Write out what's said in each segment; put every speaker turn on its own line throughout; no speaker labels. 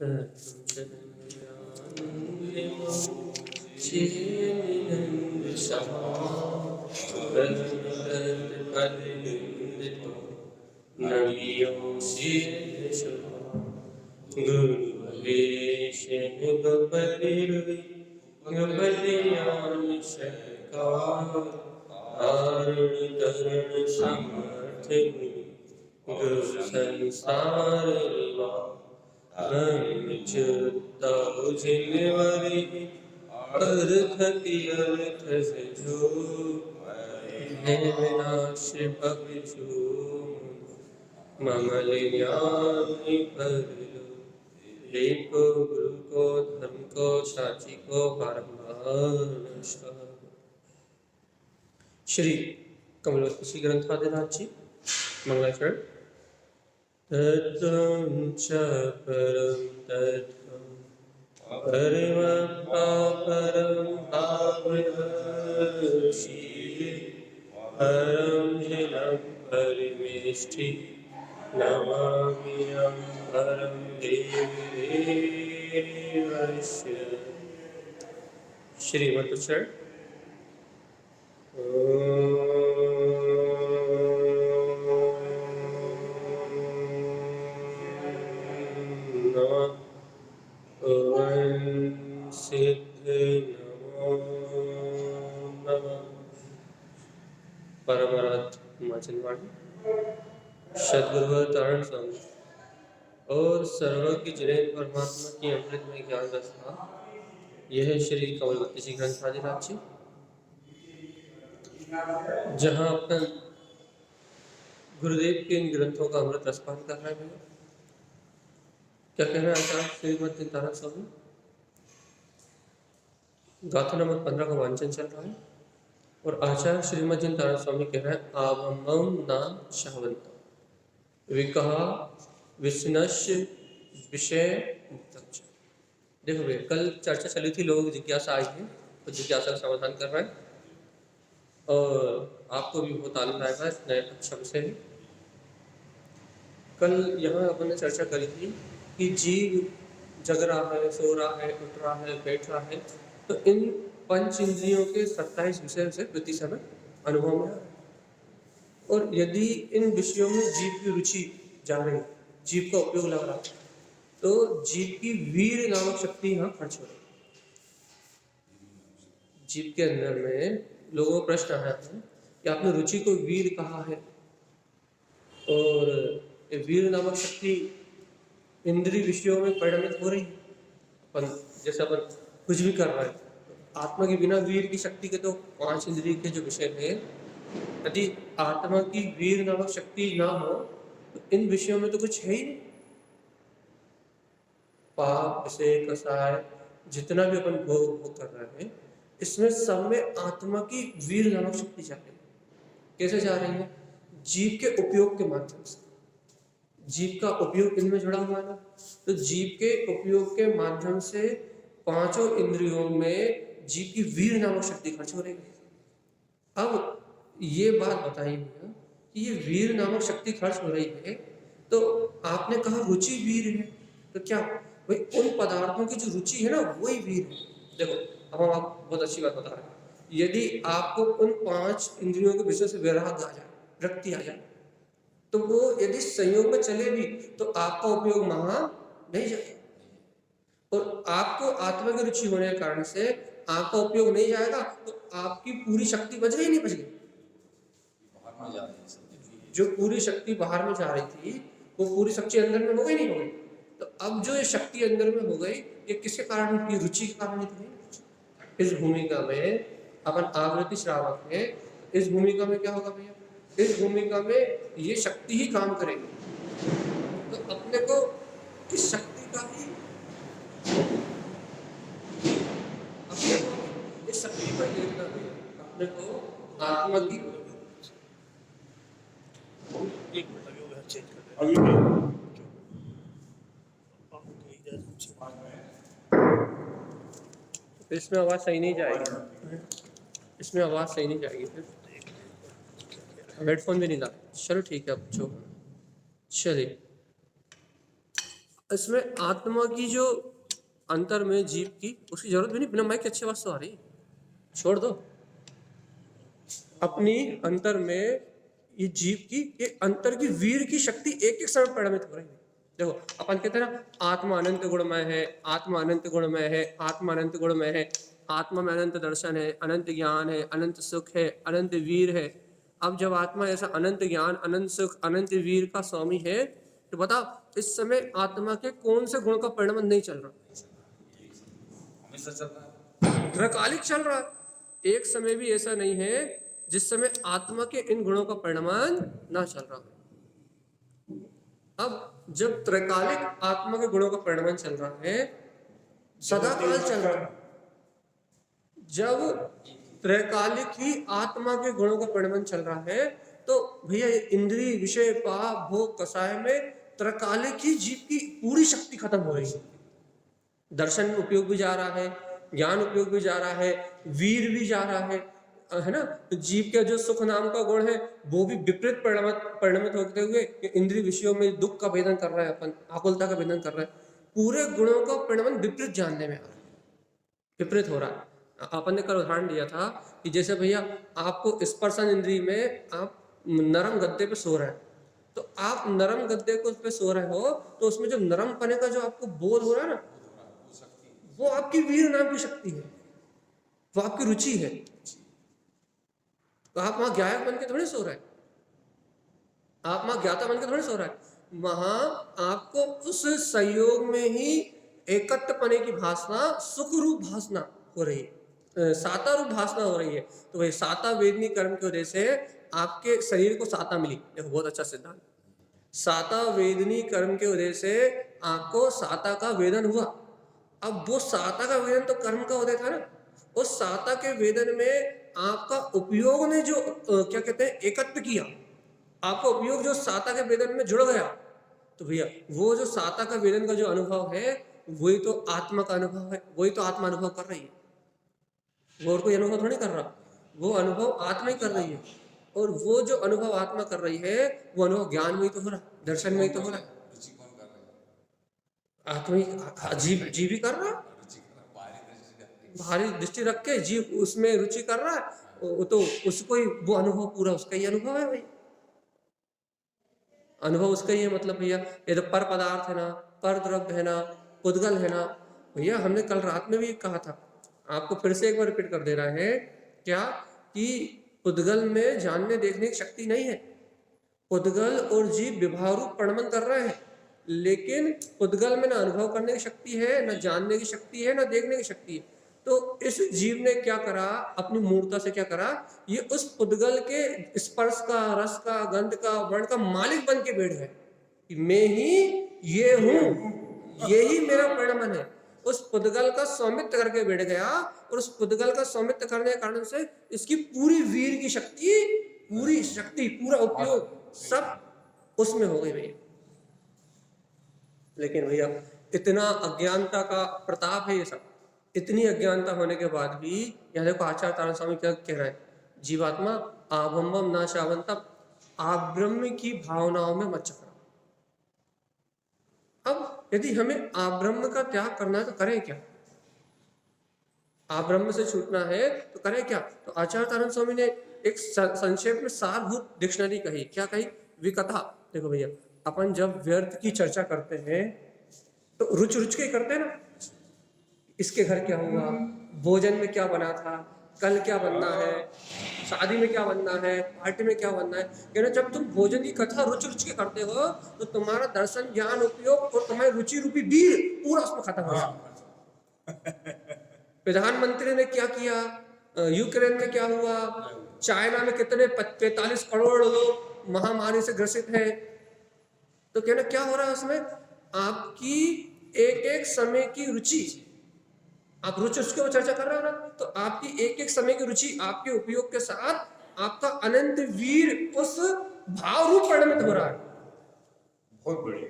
संसार जिनवरी अर्थ की अर्थ से जो है विनाश भविषु ममल ज्ञान पर एक गुरु को धर्म को साची को बारंबार श्री कमलवती ग्रंथादिनाथ जी मंगलाचरण। तत्त्वं च परं तत्त्वं परं भावयसि परं जिनं परिमेष्टि नमाम्यहं परं देवस्य। श्रीमदुच्चरण। सद्गुरुवतारण स्वामी और सर्वज्ञ जिनेन्द्र परमात्मा की अमृतमय ज्ञान रसना यह श्री कमलवती जी ग्रंथादिनाथ जी जहाँ अपन गुरुदेव के इन ग्रंथों का अमृत रसपान कर रहे हैं। क्या कह रहे हैं आचार्य श्रीमद चिंतानंद स्वामी? गाथा नंबर 15 का वांचन चल रहा है और आचार्य श्रीमद चिंतानंद स्वामी कह रहे हैं आवमं नाम शावंत विकहा विष्णस्य विषय मुक्तच्च। देखो भैया, कल चर्चा चली थी, लोग जिज्ञासा आई थी तो जिज्ञासा का समाधान कर रहे हैं और आपको भी बहुत आनंद आएगा। इतना अच्छा विषय है। कल यहाँ अपन ने चर्चा करी थी कि जीव जग रहा है, सो रहा है, उठ रहा है, बैठ रहा है, तो इन पंच इंद्रियों के 27 विषय से प्रति समय अनुभव में आ रहा है और यदि इन विषयों में जीव की रुचि जा रही है, जीव का उपयोग लग रहा है, तो जीव की वीर नामक शक्ति यहाँ खर्च हो रही है। जीव के अंदर में लोगों को प्रश्न आया है कि आपने रुचि को वीर कहा है और वीर नामक शक्ति इंद्रिय विषयों में परिणमित हो रही है। अपन जैसे अपन कुछ भी कर रहे हैं, आत्मा के बिना वीर की शक्ति के तो 5 इंद्रिय के जो विषय है, यदि आत्मा की वीर नामक शक्ति ना हो तो इन विषयों में तो कुछ है ही नहीं। पाप विषय कसाय जितना भी अपन भोग कर रहे हैं, इसमें सब में आत्मा की वीर नामक शक्ति जा रही है। कैसे जा रही है? जीव के उपयोग के माध्यम से। जीव का उपयोग इनमें जुड़ा हुआ है, तो जीव के उपयोग के माध्यम से 5 इंद्रियों में जीव की वीर नामक शक्ति खर्च हो रही है। अब ये बात बताइए भैया कि ये वीर नामक शक्ति खर्च हो रही है, तो आपने कहा रुचि वीर है, तो क्या भाई उन पदार्थों की जो रुचि है ना वही वीर है। देखो, अब हम आपको बहुत अच्छी बात बता रहे हैं। यदि आपको उन 5 इंद्रियों के विषय से वैराग्य आ जाए, रक्ति आ जाए, तो वो यदि संयोग में चले भी तो आपका उपयोग वहां नहीं जाएगा और आपको आत्मा की रुचि होने के कारण से आपका उपयोग नहीं जाएगा, तो आपकी पूरी शक्ति बच गई नहीं बच गई? जो पूरी शक्ति बाहर में जा रही थी वो पूरी शक्ति अंदर में हो गई नहीं हो गई? तो अब जो ये शक्ति अंदर में हो गई, ये किसके कारण हुई? रुचि के कारण नहीं। इस भूमिका में अपन आवृत्ति श्रावक है, इस भूमिका में क्या होगा भैया? इस भूमिका में ये शक्ति ही काम करेगी। तो अपने को इस शक्ति का ही इस शक्ति पर देखना भैया, अपने को आत्मा की इसमें आवाज सही नहीं जाएगी, इसमें आवाज सही नहीं जाएगी, फिर हेडफोन भी नहीं ला। चलो ठीक है, अब जो चलिए इसमें आत्मा की जो अंतर में जीव की, उसकी जरूरत भी नहीं, बिना माइक के अच्छी आवाज तो आ रही है, छोड़ दो। अपनी अंतर में ये जीव की, ये अंतर की वीर की शक्ति एक एक समय परिणमित हो रही है। देखो अपन कहते हैं ना, आत्मा अनंत गुणमय है, आत्मा अनंत गुणमय है, आत्मा अनंत गुणमय है, आत्मा में अनंत दर्शन है, अनंत ज्ञान है, अनंत सुख है, अनंत वीर है। अब जब आत्मा ऐसा अनंत ज्ञान, अनंत सुख, अनंत वीर का स्वामी है, तो बताओ इस समय आत्मा के कौन से गुण का परिणमन नहीं चल रहा?
हमेशा चल रहा है,
त्रैकालिक चल रहा है। एक समय भी ऐसा नहीं है जिस समय आत्मा के इन गुणों का परिणमन ना चल रहा है। अब जब त्रैकालिक आत्मा के गुणों का परिणमन चल रहा है, सदा काल चल रहा है, जब त्रैकालिक ही आत्मा के गुणों का परिणमन चल रहा है, तो भैया इंद्रिय विषय पाप भोग कसाय में त्रैकालिक ही जीव की पूरी शक्ति खत्म हो रही है। दर्शन उपयोग भी जा रहा है, ज्ञान उपयोग भी जा रहा है, वीर भी जा रहा है ना। तो जीव का जो सुख नाम का गुण है वो भी विपरीत परिणमित होते हुए इंद्रिय विषयों में दुख का भेदन कर रहा है, अपन आकुलता का भेदन कर रहा है। पूरे गुणों का परिणमन विपरीत जानने में आ रहा है, विपरीत हो रहा है। अपन ने कल उदाहरण दिया था कि जैसे भैया आपको स्पर्शन इंद्रिय में आप नरम गद्दे पे सो रहे हैं, तो आप नरम गद्दे को पे सो रहे हो, तो उसमें जो नरम पने का जो आपको बोध हो रहा है ना, वो आपकी वीर नाम की शक्ति है, वो आपकी रुचि है। तो आप वहां ज्ञायक बन के थोड़ी सो रहे हैं, आप वहां ज्ञाता बन के थोड़ी सो रहा है। वहां आपको उस संयोग में ही एकत्वपने की भासना, सुख रूप भासना हो रही है, साता रूप भासना हो रही है। तो वही साता वेदनी कर्म की वजह से आपके शरीर को साता मिली। देखो बहुत अच्छा सिद्धांत, साता वेदनी कर्म की वजह से आपको साता का वेदन हुआ। अब वो साता का वेदन तो कर्म का होता था ना, उस साता के वेदन में आपका उपयोग ने जो क्या कहते हैं एकत्व किया, आपका उपयोग जो साता के वेदन में जुड़ गया, तो भैया वो जो साता का वेदन का जो अनुभव है वही तो आत्मा का अनुभव है, वही तो आत्मा अनुभव कर रही है, वो और कोई अनुभव थोड़ी कर रहा, वो अनुभव आत्मा ही कर रही है। और वो जो अनुभव आत्मा कर रही है वो अनुभव ज्ञान में ही तो हो रहा, दर्शन में ही तो हो रहा,
रुचि कौन कर रहा है?
आत्मा ही जीव जीव ही कर रहा,
रुचि कर रहा है, बाहरी दृष्टि रखती है।
भारी दृष्टि रख के जीव उसमें रुचि कर रहा है, तो उसको ही वो अनुभव पूरा उसका ही अनुभव है भाई, अनुभव उसका ही है। मतलब भैया ये तो पर पदार्थ है ना, पर द्रव्य है ना, पुद्गल है ना। भैया हमने कल रात में भी कहा था, आपको फिर से एक बार रिपीट कर दे रहा है क्या, कि पुद्गल में जानने देखने की शक्ति नहीं है। पुद्गल और जीव विभाव रूप परिणमन कर रहे हैं, लेकिन पुद्गल में ना अनुभव करने की शक्ति है, ना जानने की शक्ति है, ना देखने की शक्ति है। तो इस जीव ने क्या करा, अपनी मूर्ता से क्या करा, ये उस पुद्गल के स्पर्श का, रस का, गंध का, वर्ण का मालिक बन के बैठ गए कि मैं ही ये हूं, ये ही मेरा परिणमन है। उस पुद्गल का स्वामित्व करके बैठ गया, और उस पुद्गल का स्वामित्व करने के कारण से इसकी पूरी वीर की शक्ति, पूरी शक्ति, पूरा उपयोग सब उसमें हो गई भैया। लेकिन भैया इतना अज्ञानता का प्रताप है ये सब, इतनी अज्ञानता होने के बाद भी यहाँ देखो आचार्य तारण स्वामी क्या कह रहे हैं, जीवात्मा आभम्बम ना शावंतम, आप ब्रह्म की भावनाओं में मत चकराओ। अब यदि हमें आब्रह्म का त्याग करना है तो करें क्या, आब्रह्म से छूटना है तो करें क्या। तो आचार्य तारण स्वामी ने एक संक्षेप में सारभूत डिक्शनरी कही, क्या कही, विकथा। देखो भैया अपन जब व्यर्थ की चर्चा करते हैं तो रुच रुच के करते हैं ना, इसके घर क्या हुआ, भोजन में क्या बना था, कल क्या बनना है, शादी में क्या बनना है, पार्टी में क्या बनना है। कहना जब तुम भोजन की कथा रुच रुच के करते हो तो तुम्हारा दर्शन ज्ञान उपयोग और तुम्हारी रुचि रूपी वीर पूरा उसमें खत्म हो जाता। प्रधानमंत्री ने क्या किया, यूक्रेन में क्या हुआ, चाइना में कितने 45 करोड़ लोग महामारी से ग्रसित हैं। तो कहना क्या हो रहा है उसमें, आपकी एक एक समय की रुचि, आप रुचि उसके ऊपर चर्चा कर रहे हो ना, तो आपकी एक एक समय की रुचि आपके उपयोग के साथ आपका अनंत वीर उस भाव रूप परिणमित हो रहा है।
बहुत बढ़िया।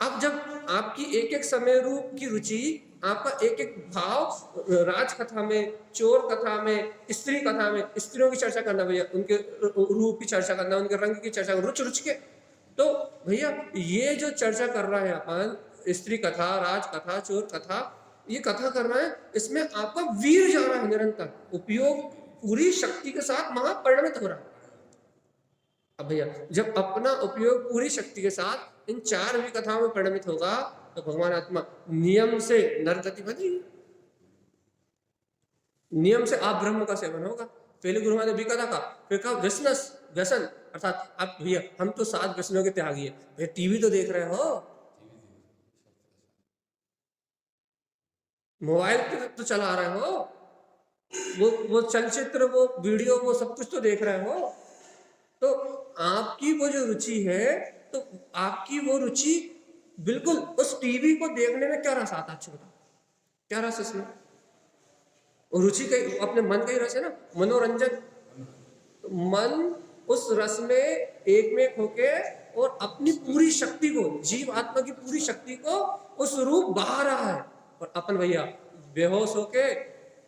अब जब आपकी एक एक समय रूप की रुचि, आपका एक एक भाव, राज कथा में, चोर कथा में, स्त्री कथा में, स्त्रियों की चर्चा करना भैया, उनके रूप की चर्चा करना, उनके रंग की चर्चा करना, रुच रुच के, तो भैया ये जो चर्चा कर रहा है अपन, स्त्री कथा, राज कथा, चोर कथा, ये कथा कर रहा है, इसमें आपका वीर जा रहा है निरंतर, उपयोग पूरी शक्ति के साथ महापरिणमित हो रहा है। अब भैया जब अपना उपयोग पूरी शक्ति के साथ इन 4 भी कथाओं में परिणमित होगा तो भगवान आत्मा नियम से नरगति बनेगी, नियम से आप ब्रह्म का सेवन होगा। पहले गुरु महाराज ने कथा का, फिर कहा व्यसन, अर्थात अब भैया हम तो 7 व्यसनों के त्यागी है। भैया टीवी तो देख रहे हो, मोबाइल तो चला रहे हो, वो चलचित्र, वो वीडियो, वो सब कुछ तो देख रहे हो। तो आपकी वो जो रुचि है, तो आपकी वो रुचि बिल्कुल उस टीवी को देखने में क्या रस आता, अच्छा बताओ क्या रस इसमें? रुचि का अपने मन का ही रस है ना, मनोरंजन। मन उस रस में एक होके और अपनी पूरी शक्ति को, जीव आत्मा की पूरी शक्ति को उस रूप बहा रहा है। और अपन भैया बेहोश होके,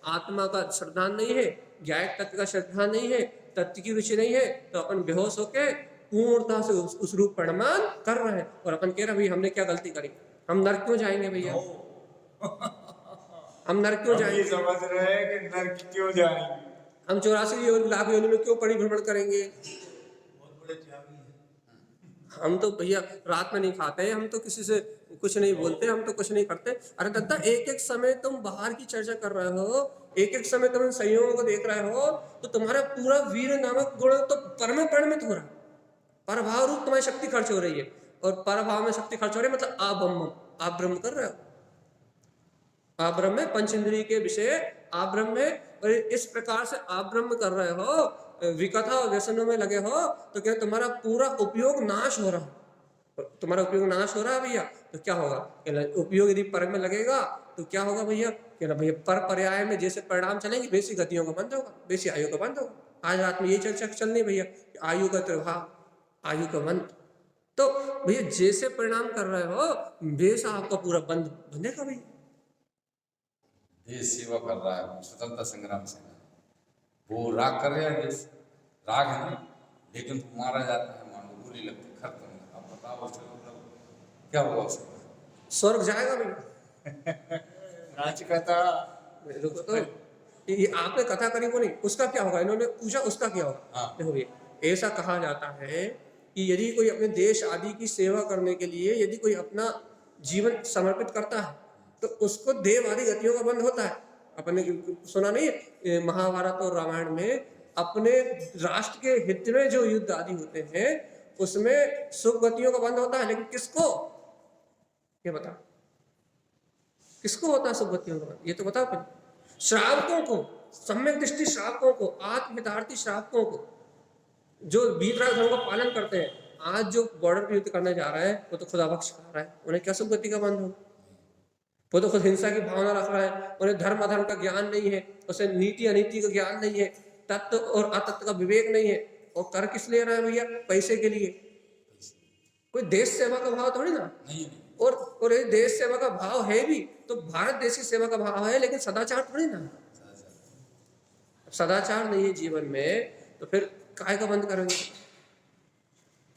आत्मा का श्रद्धान नहीं है, ज्ञायक तत्व का श्रद्धान नहीं है, तत्व की रुचि नहीं है, तो अपन बेहोश होके पूर्णता से उस रूप परिणाम कर रहे हैं। और अपन कह रहे भाई हमने क्या गलती करी, हम नरक क्यों जाएंगे भैया, हम नरक क्यों जाएंगे,
ये समझ रहे हैं कि नरक क्यों जाएंगे,
हम 84 लाख योनि में क्यों परिभ्रमण करेंगे। हम तो भैया रात में नहीं खाते हैं, हम तो किसी से कुछ नहीं बोलते, हम तो कुछ नहीं करते। अरे दत्ता एक समय तुम बाहर की चर्चा कर रहे हो, एक समय तुम संयोगों को देख रहे हो, तो तुम्हारा पूरा वीर नामक गुण तो पर में परिणमित हो रहा है, परभाव रूप तुम्हारी शक्ति खर्च हो रही है। और परभाव में शक्ति खर्च हो रही है मतलब आप ब्रह्म कर रहे हो, आप ब्रह्म में पंच इंद्रिय के विषय आप ब्रह्म में, और इस प्रकार से आप ब्रह्म कर रहे हो, विकथा और व्यसनों में लगे हो, तो क्या तुम्हारा पूरा उपयोग नाश हो रहा है। तुम्हारा उपयोग नाश हो रहा है भैया, तो क्या होगा, उपयोग यदि पर में लगेगा तो क्या होगा भैया, क्या भैया पर पर्याय में जैसे परिणाम चलेंगे वैसी गतियों का बंद होगा, वैसी आयु का बंद होगा। आज रात में ये चर्चा चल रही भैया, आयु का प्रभाव, आयु का बंद। तो भैया जैसे परिणाम कर रहे हो वैसा आपका पूरा बंद बंधेगा भैया।
देश सेवा कर रहा है, स्वतंत्रता संग्राम से वो राग कर रहा है, देश राग है ना, लेकिन वो मारा जाता है, मान लो गोली लगती है, खत्म। अब बताओ उसका मतलब क्या हुआ उसका,
स्वर्ग जाएगा भैया।
राजकथा
तो ये आपने कथा करी वो नहीं, उसका क्या होगा, इन्होंने पूछा उसका क्या होगा।
हाँ।
देखो भैया ऐसा कहा जाता है कि यदि कोई अपने देश आदि की सेवा करने के लिए यदि कोई अपना जीवन समर्पित करता है तो उसको देव आदि गतियों का बंद होता है। अपने सुना नहीं है महाभारत और रामायण में, अपने राष्ट्र के हित में जो युद्ध आदि होते हैं उसमें सुख गतियों का बंद होता है, लेकिन किसको, ये बता किसको होता है सुख गतियों का बंद, ये तो बताओ पहले। श्रावकों को, सम्यक दृष्टि श्रावकों को, आत्महितार्थी श्रावकों को, जो वीतराग धर्म का पालन करते हैं। आज जो बॉर्डर पे युद्ध करने जा रहे हैं वो तो खुदा बख्श खा रहा है, उन्हें क्या सुख गति का बंद हो, वो तो खुद हिंसा की भावना रख रहा है, उन्हें धर्म अधर्म का ज्ञान नहीं है, उसे नीति अनीति का ज्ञान नहीं है, तत्व और अतत्व का विवेक नहीं है, और कर किस लिए रहा है भैया, पैसे के लिए। कोई देश सेवा का भाव थोड़ी ना, और ये देश सेवा का भाव है भी तो भारत देश की सेवा का भाव है, लेकिन सदाचार थोड़ी ना। सदाचार नहीं है जीवन में तो फिर काय का बंद करेंगे।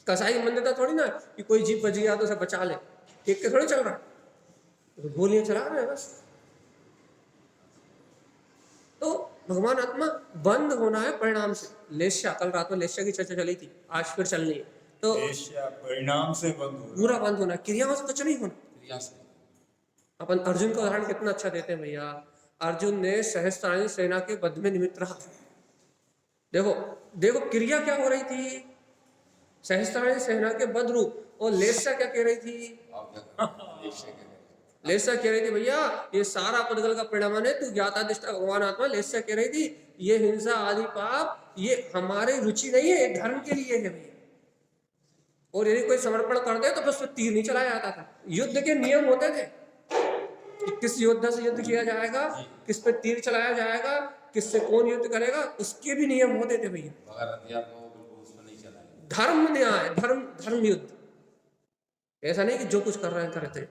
कसाई मान्यता थोड़ी ना कि कोई जीव बच गया तो उसे बचा ले, एक के थोड़ी चल रहा है, तो गोलियां चला रहे हैं बस। तो भगवान आत्मा बंद होना है परिणाम से। लेस्या, कल रात में लेस्या की चर्चा चली थी, आज फिर चलनी है। तो
परिणाम से बंद हो,
पूरा बंद होना, क्रियाओं से कुछ नहीं होना।
क्रिया से।
अपन अर्जुन का उदाहरण कितना अच्छा देते हैं भैया। अर्जुन ने सहस्त्राणी सेना के वध में निमित्त रहा। देखो देखो क्रिया क्या हो रही थी, सहस्त्राणी सेना के वध रूप। और लेस्या क्या कह रही थी, लेस्या कह रही थी भैया ये सारा पदगल का परिणाम है, तू ज्ञाता दिष्टा भगवान आत्मा। लेस्या कह रही थी ये हिंसा आदि पाप ये हमारे रुचि नहीं है, धर्म के लिए है भैया। और यदि कोई समर्पण कर दे तो फिर उसमें तीर नहीं चलाया जाता था। युद्ध के नियम होते थे कि किस योद्धा से युद्ध किया जाएगा, किस पे तीर चलाया जाएगा, किससे कौन युद्ध करेगा, उसके भी नियम होते थे भैया। धर्म न्याय, धर्म युद्ध, ऐसा नहीं कि जो कुछ कर रहे हैं करते।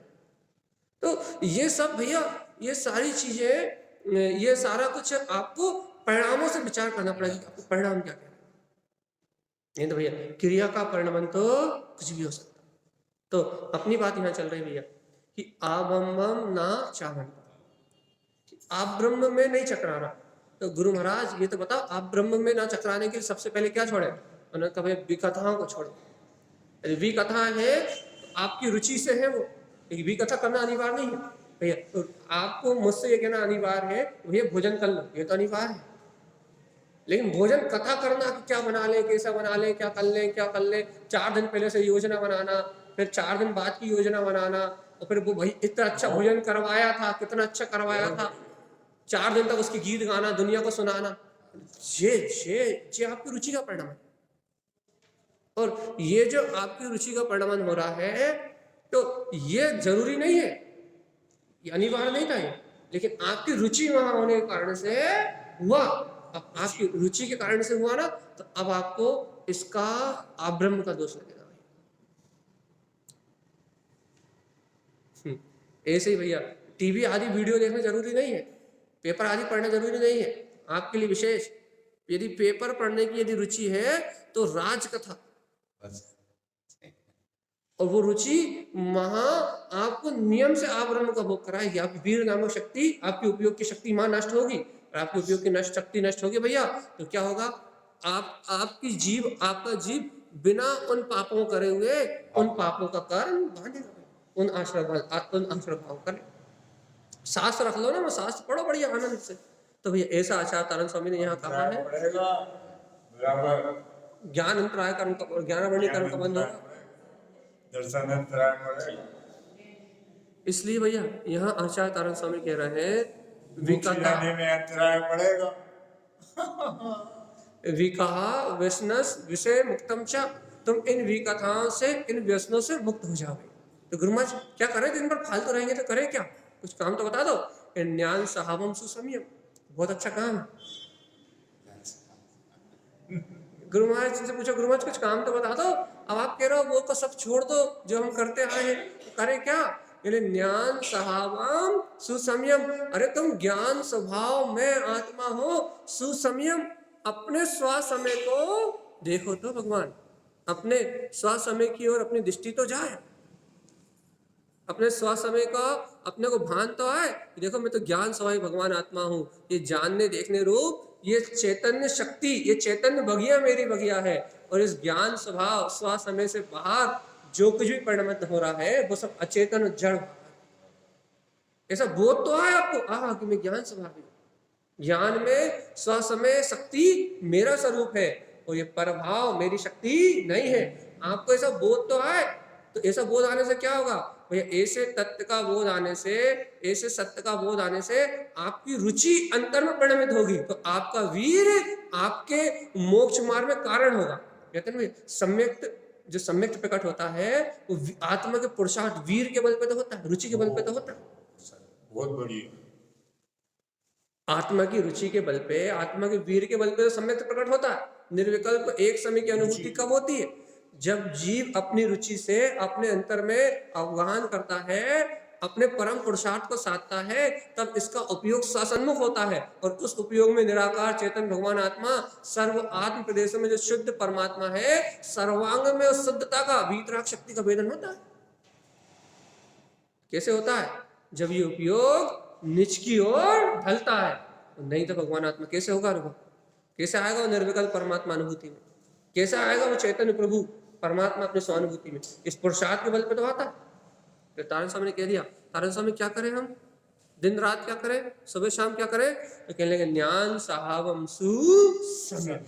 तो ये सब भैया, ये सारी चीजें, ये सारा कुछ आपको परिणामों से विचार करना पड़ेगा, आपको परिणाम क्या है। नहीं तो भैया क्रिया का परिणाम तो कुछ भी हो सकता। तो अपनी बात यहाँ चल रही भैया कि आबम ना चावन, आप ब्रह्म में नहीं चकराना। तो गुरु महाराज ये तो बताओ, आप ब्रह्म में ना चकराने के लिए सबसे पहले क्या छोड़े? उन्होंने कहा भैया विकथाओं को छोड़ो। यदि विकथा है तो आपकी रुचि से है वो, लेकिन विकथा करना अनिवार्य नहीं है भैया। तो आपको मुझसे ये कहना अनिवार्य है भैया भोजन कर लो, ये तो अनिवार्य है। लेकिन भोजन कथा करना कि क्या बना ले, कैसा बना ले, क्या कर ले, क्या कर ले, 4 दिन पहले से योजना बनाना, फिर 4 दिन बाद की योजना बनाना, और फिर वो भाई इतना अच्छा भोजन करवाया था, कितना अच्छा करवाया था, 4 दिन तक उसकी गीत गाना, दुनिया को सुनाना, ये आपकी रुचि का परिणाम है। और ये जो आपकी रुचि का परिणाम हो रहा है, तो ये जरूरी नहीं है, ये अनिवार्य नहीं था ये, लेकिन आपकी रुचि वहां होने के कारण से हुआ। अब आपकी रुचि के कारण से हुआ ना, तो अब आपको इसका आब्रह्म का दोष लगेगा भाई। ऐसे ही भैया टीवी आदि वीडियो देखना जरूरी नहीं है, पेपर आदि पढ़ना जरूरी नहीं है आपके लिए विशेष। यदि पेपर पढ़ने की यदि रुचि है तो राजकथा,
बस
और वो रुचि महा आपको नियम से आब्रह्म का भोग कराएगी। आपकी वीर नामक शक्ति, आपकी उपयोग की शक्ति वहां नष्ट होगी, और आपकी उपयोग की शक्ति नष्ट होगी भैया, तो क्या होगा? आपकी जीव, आपका जीव बिना उन पापों करे हुए उन पापों का कर्म बांधेगा, उन आश्रम भाव करे। शास्त्र रख लो ना, वो शास्त्र पढ़ो बढ़िया आनंद से। तो भैया ऐसा आचार्य तारण स्वामी ने यहाँ कहा है, ज्ञान अंतराय कर्म का, ज्ञानावरणी कर्म का बंध होगा। इसलिए भैया यहाँ आचार्य तारण स्वामी कह रहे हैं विकहा व्यसनस विषय मुक्तम च, तुम इन विकथाओं से, इन व्यसनों से मुक्त हो जाओगे। तो गुरु महाराज क्या करें? दिन भर फालतू रहेंगे तो करें क्या? कुछ काम तो बता दो। ज्ञान सहावम सुसंयम, बहुत अच्छा काम है। गुरु महाराज से पूछो, गुरु महाराज कुछ काम तो बता दो। अब आप कह रहे हो वो तो सब छोड़ दो जो हम करते आए हैं, तो करें क्या? ज्ञान स्वभावम सुसंयम। अरे तुम ज्ञान स्वभाव में आत्मा हो, सुसंयम। अपने स्वसमय को देखो तो भगवान, अपने स्वसमय की ओर अपनी दृष्टि तो जाए, अपने स्वसमय का अपने को भान तो आए। देखो मैं तो ज्ञान स्वभाव भगवान आत्मा हूँ, ये जानने देखने रूप ये चैतन्य शक्ति, ये चैतन्य बगिया मेरी बगिया है, और इस ज्ञान स्वभाव स्वसमय से बाहर जो कुछ भी परिणमित हो रहा है वो सब अचेतन जड़। ऐसा बोध तो आए आपको, कि मैं ज्ञान स्वभाव हूं, ज्ञान में स्वसमय शक्ति मेरा स्वरूप है और ये परभाव मेरी शक्ति नहीं है। आपको ऐसा बोध तो आए। तो ऐसा बोध आने से क्या होगा भैया? ऐसे तत्व का बोध आने से, ऐसे सत्य का बोध आने से आपकी रुचि अंतर में परिणमित होगी, तो आपका वीर आपके मोक्ष मार्ग में कारण होगा। कहते हैं सम्यक्त, जो सम्यक्त प्रकट होता है वो आत्मा के पुरुषार्थ वीर के बल पे तो होता है, रुचि के बल पे तो होता है।
बहुत बढ़िया।
आत्मा की रुचि के बल पे, आत्मा के वीर के बल पे तो सम्यक्त प्रकट होता है। निर्विकल्प एक समय की अनुभूति कब होती है? जब जीव अपनी रुचि से अपने अंतर में आह्वान करता है, अपने परम पुरुषार्थ को साधता है, तब इसका उपयोग ससन्मुख होता है, और उस उपयोग में निराकार चेतन भगवान आत्मा सर्व आत्म प्रदेशों में जो शुद्ध परमात्मा है, सर्वांग में उस शुद्धता का वीतराग शक्ति का वेदन होता है। कैसे होता है? जब ये उपयोग निच की ओर ढलता है, नहीं तो भगवान आत्मा कैसे होगा अनुभव? कैसे आएगा वो निर्विकल्प परमात्मा अनुभूति में? कैसे आएगा वो चैतन्य प्रभु परमात्मा अपने स्वानुभूति में? इस पुरुषार्थ के बल पे तो आता है। तो तारण स्वामी ने कह दिया, तारण स्वामी क्या करें हम? दिन रात क्या करें, सुबह शाम क्या करें? तो कहने लगे ज्ञान सहावम सुसंयम।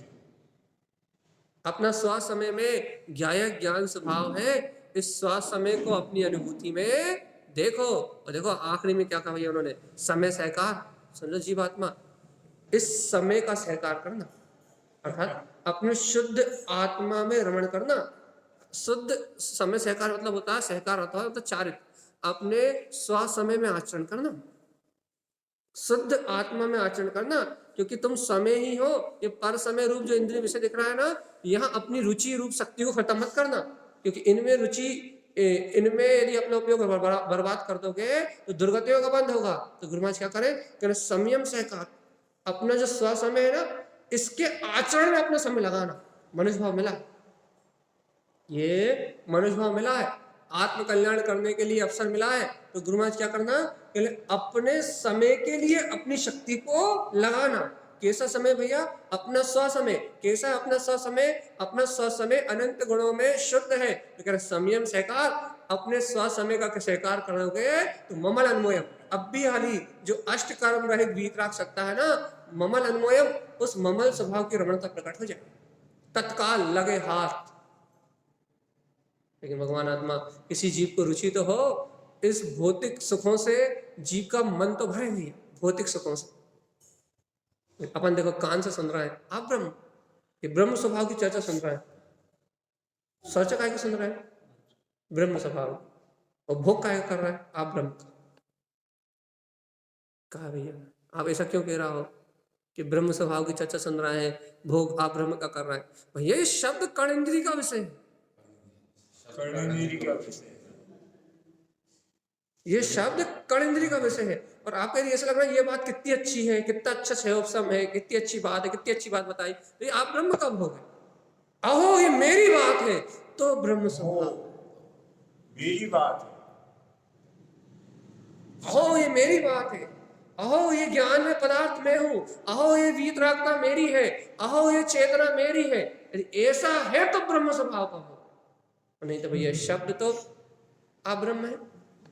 अपना स्वसमय में ज्ञायक ज्ञान स्वभाव है, इस स्वसमय को अपनी अनुभूति में देखो। और देखो आखिरी में क्या कहा भैया उन्होंने? समय सहकार। सुन लो जीवात्मा, इस समय का सहकार करना, अर्थात अपने शुद्ध आत्मा में रमण करना। शुद्ध समय सहकार मतलब होता है, सहकार होता है मतलब चारित्र, अपने स्वसमय में आचरण करना, शुद्ध आत्मा में आचरण करना। क्योंकि तुम समय ही हो, ये पर समय रूप जो इंद्रिय विषय दिख रहा है ना, यहाँ अपनी रुचि रूप शक्ति को खत्म मत करना, क्योंकि इनमें रुचि, इनमें यदि अपना उपयोग बर्बाद कर दोगे तो दुर्गतियों का बंध होगा। तो गुरु महाराज क्या करें? संयम सहकार, अपना जो स्वसमय है ना, इसके आचरण में अपना समय लगाना। मनुष्य भाव मिला, ये मनुष्य भाव मिला है, आत्म कल्याण करने के लिए अवसर मिला है, तो गुरु महाराज क्या करना, पहले अपने समय के लिए अपनी शक्ति को लगाना। कैसा समय भैया? अपना स्व समय। कैसा अपना स्व समय? अपना स्व समय अनंत गुणों में शुद्ध है। तो कह रहे संयम सहकार, अपने स्व समय का सहकार करोगे तो ममल अन्वयम, अब भी हाली जो अष्ट कर्म रहित वीतराग सकता है ना, ममल अन्वयम, उस ममल स्वभाव की रमणता प्रकट हो जाए, तत्काल लगे हाथ। लेकिन भगवान आत्मा, किसी जीव को रुचि तो हो इस भौतिक सुखों से, जीव का मन तो भरे नहीं है भौतिक सुखों से। अपन देखो कान से सुन रहे हैं आप ब्रह्म, ये ब्रह्म स्वभाव की चर्चा सुन रहे हैं, चर्चा काय को सुन रहे हैं? ब्रह्म स्वभाव। और भोग काय कर रहा है? आप ब्रह्म का। कहा भैया आप ऐसा क्यों कह रहा हो कि ब्रह्म स्वभाव की चर्चा सुन रहे हैं, भोग आप ब्रह्म का कर रहे हैं? भैया ये शब्द कर्णेंद्रिय का विषय है,
कर्णेंद्रिय का विषय,
ये शब्द कर्णेंद्रिय का विषय है। और आपको ऐसा लग रहा है ये बात कितनी अच्छी है, कितना अच्छा क्षयोपम है, कितनी अच्छी बात है, कितनी अच्छी बात बताई, तो ये आप ब्रह्म का भोग है। अहो ये मेरी बात है, तो ब्रह्म स्वभाव,
मेरी बात है,
अहो ये मेरी बात है, अहो ये ज्ञान में पदार्थ मैं हूं, अहो ये वीतरागता मेरी है, अहो ये चेतना मेरी है। यदि ऐसा है तो ब्रह्म स्वभाव का हो, नहीं तो भैया शब्द तो आप ब्रह्म है,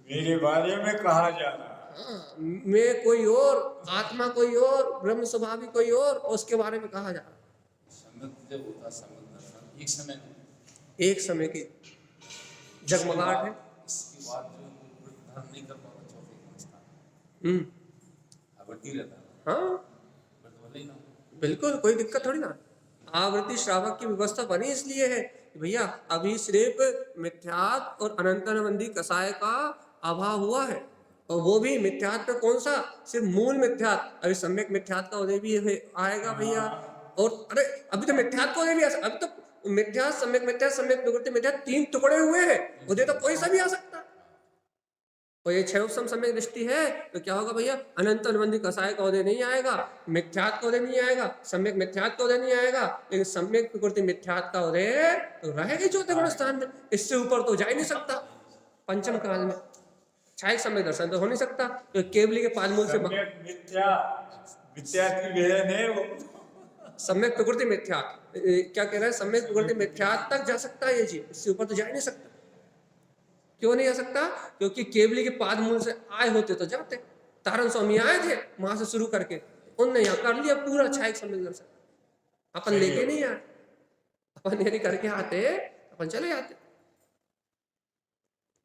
मेरे बारे में कहा जा रहा है।
हाँ, मैं कोई और, आत्मा कोई और, ब्रह्म स्वभावी कोई और उसके बारे में कहा जा रहा है।
सम्यक जब होता सम्यक दर्शन एक समय में,
एक समय की जगमगाहट है।
इसके बाद जो धर्म नहीं कर पाता चौथे स्थान आवृत्ति रहता है,
हाँ
बट भले ही ना हो।
बिल्कुल, कोई दिक्कत थोड़ी ना। आवृत्ति श्रावक की व्यवस्था बनी इसलिए है कि भैया अभी सिर्फ मिथ्यात्व और अनंतरबंदी कसाय का अभाव हुआ है, और वो भी मिथ्यात्व में कौन सा, सिर्फ मूल मिथ्यात्व। अभी सम्यक मिथ्यात्व का उदय भी आएगा भैया, और अरे अभी तो मिथ्यात्व का उदय भी अभी तो मिथ्या, सम्यक मिथ्या, सम्यक प्रकृति मिथ्या, 3 टुकड़े हुए हैं, उदय तो कोई सा भी आ सकता है। और ये क्षयोपम सम्यक दृष्टि है तो क्या होगा भैया, अनंत अनुबंधी कसाय का उदय नहीं आएगा, मिथ्यात्व का उदय नहीं आएगा, सम्यक मिथ्यात्व का उदय नहीं आएगा, लेकिन सम्यक प्रकृति मिथ्यात्व का उदय तो रहेगा चौथे गुण स्थान में, इससे ऊपर तो जा ही नहीं सकता। पंचम काल में छायक सम्यक दर्शन तो हो नहीं सकता, तो केवली के पादमूल से
सम्यक मिथ्या, मिथ्या की बहन है वो।
सम्यक प्रकृति मिथ्या, क्या कह रहा है, सम्यक प्रकृति मिथ्या तक जा सकता है ये जीव, इससे ऊपर तो जा ही नहीं सकता। क्यों नहीं आ सकता? क्योंकि केवली के पाद मूल से आए होते तो जाते। तारण स्वामी आए थे वहां से शुरू करके, उनने यहाँ कर लिया पूरा छायक सम्यक दर्शन, अपन लेके नहीं आए, अपन यदि करके आते अपन चले जाते।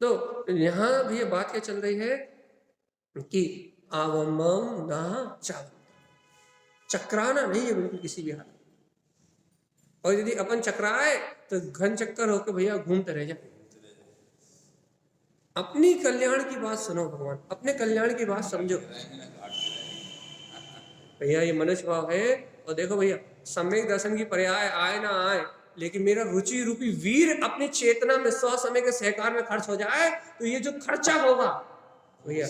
तो यहाँ भी ये बात क्या चल रही है कि आवमम ना चाव, चक्राना नहीं है बिल्कुल किसी भी हाल में। और यदि अपन चक्राए तो घन चक्कर होकर भैया घूमते रह जाए। अपनी कल्याण की बात सुनो भगवान, अपने कल्याण की बात समझो भैया, ये मनुष्य भाव है। और देखो भैया सम्यक दर्शन की पर्याय आए ना आए, लेकिन मेरा रुचि रूपी वीर अपनी चेतना में 100 समय के सहकार में खर्च हो जाए तो ये जो खर्चा होगा भैया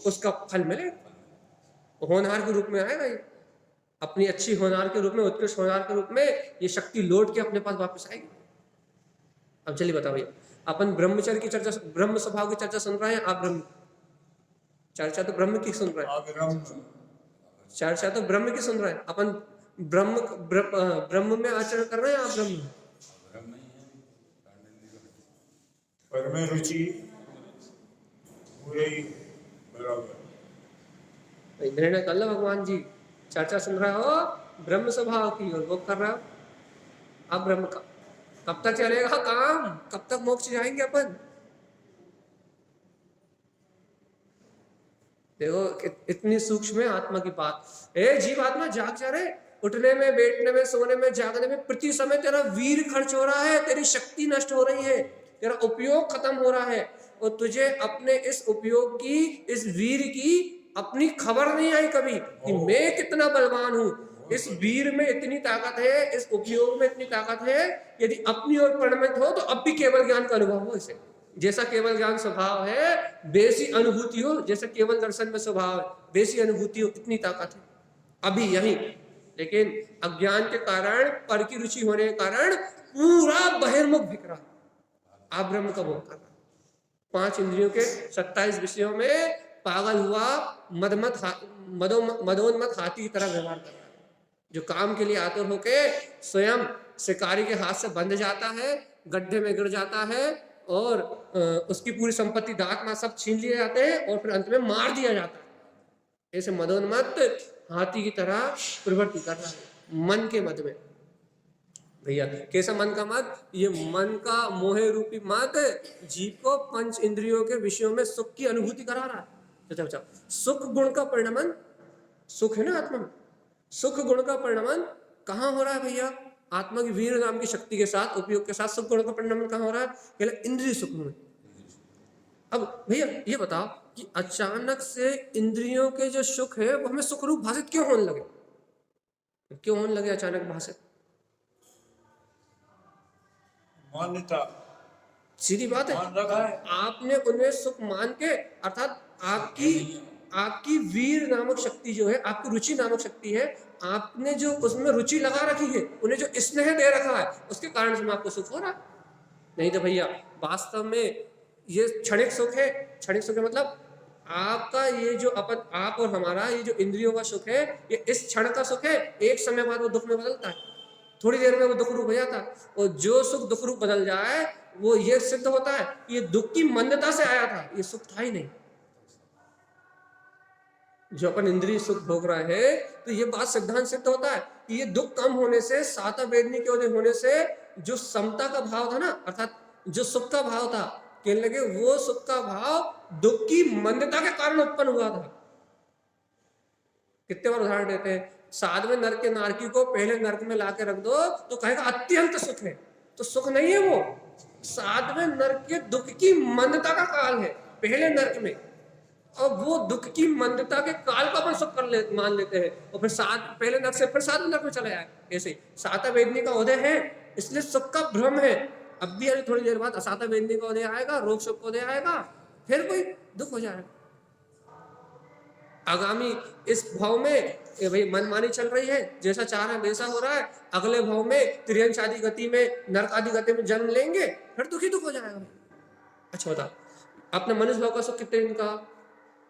उसका फल मिलेगा, होनहार के रूप में आएगा ये, अपनी अच्छी होनहार के रूप में, उत्कृष्ट होनहार के रूप में ये शक्ति लौट के अपने पास वापस आएगी। अब चलिए बताओ भैया, अपन ब्रह्मचर्य की चर्चा, ब्रह्म स्वभाव की चर्चा सुन रहे हैं, आप ब्रह्म चर्चा तो ब्रह्म की सुन रहे हैं, चर्चा तो ब्रह्म की सुन रहे हैं, अपन ब्रह्म में आचरण कर रहे हैं, आप ब्रह्म
पर में रुचि पूरे बराबर।
निर्णय कर लो भगवान जी, चर्चा सुन रहे हो ब्रह्म स्वभाव की और वो कर रहे हो आप ब्रह्म का। कब तक चलेगा काम, कब तक मोक्ष जाएंगे अपन? देखो इतनी सूक्ष्म है आत्मा की बात। ए जीव आत्मा जाग जा रहे, उठने में, बैठने में, सोने में, जागने में प्रति समय तेरा वीर खर्च हो रहा है, तेरी शक्ति नष्ट हो रही है, तेरा उपयोग खत्म हो रहा है, और तुझे अपने इस उपयोग की, इस वीर की अपनी खबर नहीं आई कभी कि मैं कितना बलवान हूं। इस वीर में इतनी ताकत है, इस उपयोग में इतनी ताकत है, यदि अपनी ओर परिणमित हो तो अब भी केवल ज्ञान का अनुभव हो। इसे जैसा केवल ज्ञान स्वभाव है, बेसी अनुभूति हो, जैसे केवल दर्शन में स्वभाव है, बेसी अनुभूति हो, इतनी ताकत है अभी यही। लेकिन अज्ञान के कारण, पर की रुचि होने के कारण पूरा बहिर्मुख बिक रहा है, आप ब्रह्म का भोग कर रहा है। 5 इंद्रियों के 27 विषयों में पागल हुआ मदोन्मत हाथी की तरह व्यवहार कर रहा है, जो काम के लिए आतुर होके स्वयं शिकारी के हाथ से बंध जाता है, गड्ढे में गिर जाता है और उसकी पूरी संपत्ति दांत मां सब छीन लिए जाते हैं और फिर अंत में मार दिया जाता है। ऐसे मदोन्मत हाथी की तरह प्रवृत्ति कर रहा है मन के मद में। भैया कैसा मन का मद? ये मन का मोहे रूपी मद जीव को 5 इंद्रियों के विषयों में सुख की अनुभूति करा रहा है। अच्छा, सुख गुण का परिणमन, सुख है ना आत्मा में, सुख गुण का परिणमन कहाँ हो रहा है भैया? आत्मा की वीर नाम की शक्ति के साथ, उपयोग के साथ सुख गुण का परिणमन कहाँ हो रहा है? केवल इंद्रिय सुख में। अब भैया ये बताओ कि अचानक से इंद्रियों के जो सुख है वो हमें सुख रूप भाषित क्यों होने लगे? क्यों होने लगे अचानक भाषित?
मान्यता,
सीधी बात है,
मान रखा है।
आपने उन्हें सुख मान के, अर्थात आपकी वीर नामक शक्ति जो है, आपकी रुचि नामक शक्ति है, आपने जो उसमें रुचि लगा रखी है, उन्हें जो स्नेह दे रखा है, उसके कारण से आपको सुख हो रहा है। नहीं तो भैया वास्तव में ये क्षणिक सुख है। क्षणिक सुख है मतलब आपका ये जो आप और हमारा ये जो इंद्रियों का सुख है, ये इस क्षण का सुख है, एक समय बाद वो दुख में बदलता है, थोड़ी देर में वो दुख रूप हो जाता है। और जो सुख दुख रूप बदल जाए वो ये सिद्ध होता है ये दुख की मंदता से आया था, ये सुख था ही नहीं। जो अपन इंद्रिय सुख भोग रहे हैं तो ये बात सिद्धांत सिद्ध होता है कि ये दुख कम होने से, साता वेदनी के उदय होने से जो समता का भाव था ना, अर्थात जो सुख का भाव था, कहने लगे वो सुख का भाव दुख की मंदता के कारण उत्पन्न हुआ था। कितने बार उदाहरण देते हैं, 7वें नरक के नारकी को पहले नरक में लाके रख दो तो कहेगा अत्यंत सुख है, तो सुख नहीं है वो, 7वें नरक के दुख की मंदता का काल है पहले नरक में। और वो दुख की मंदता के काल को अपन सुख मान लेते हैं और फिर पहले नरक से फिर 7वें नरक में चले आए। ऐसे साता वेदनी का उदय है इसलिए सुख का भ्रम है। अब भी अभी थोड़ी देर बाद असाता वेदनी का उदय आएगा, रोग सुख का उदय आएगा, फिर कोई दुख हो जाएगा। आगामी इस भाव में भाई मनमानी चल रही है, जैसा चाह रहे हैं वैसा हो रहा है, अगले भाव में त्रियंश आदि गति में, नरक आदि गति में जन्म लेंगे, फिर दुख ही दुख हो जाएगा। अच्छा बता, अपने मनुष्य भाव का सुख कितने दिन का?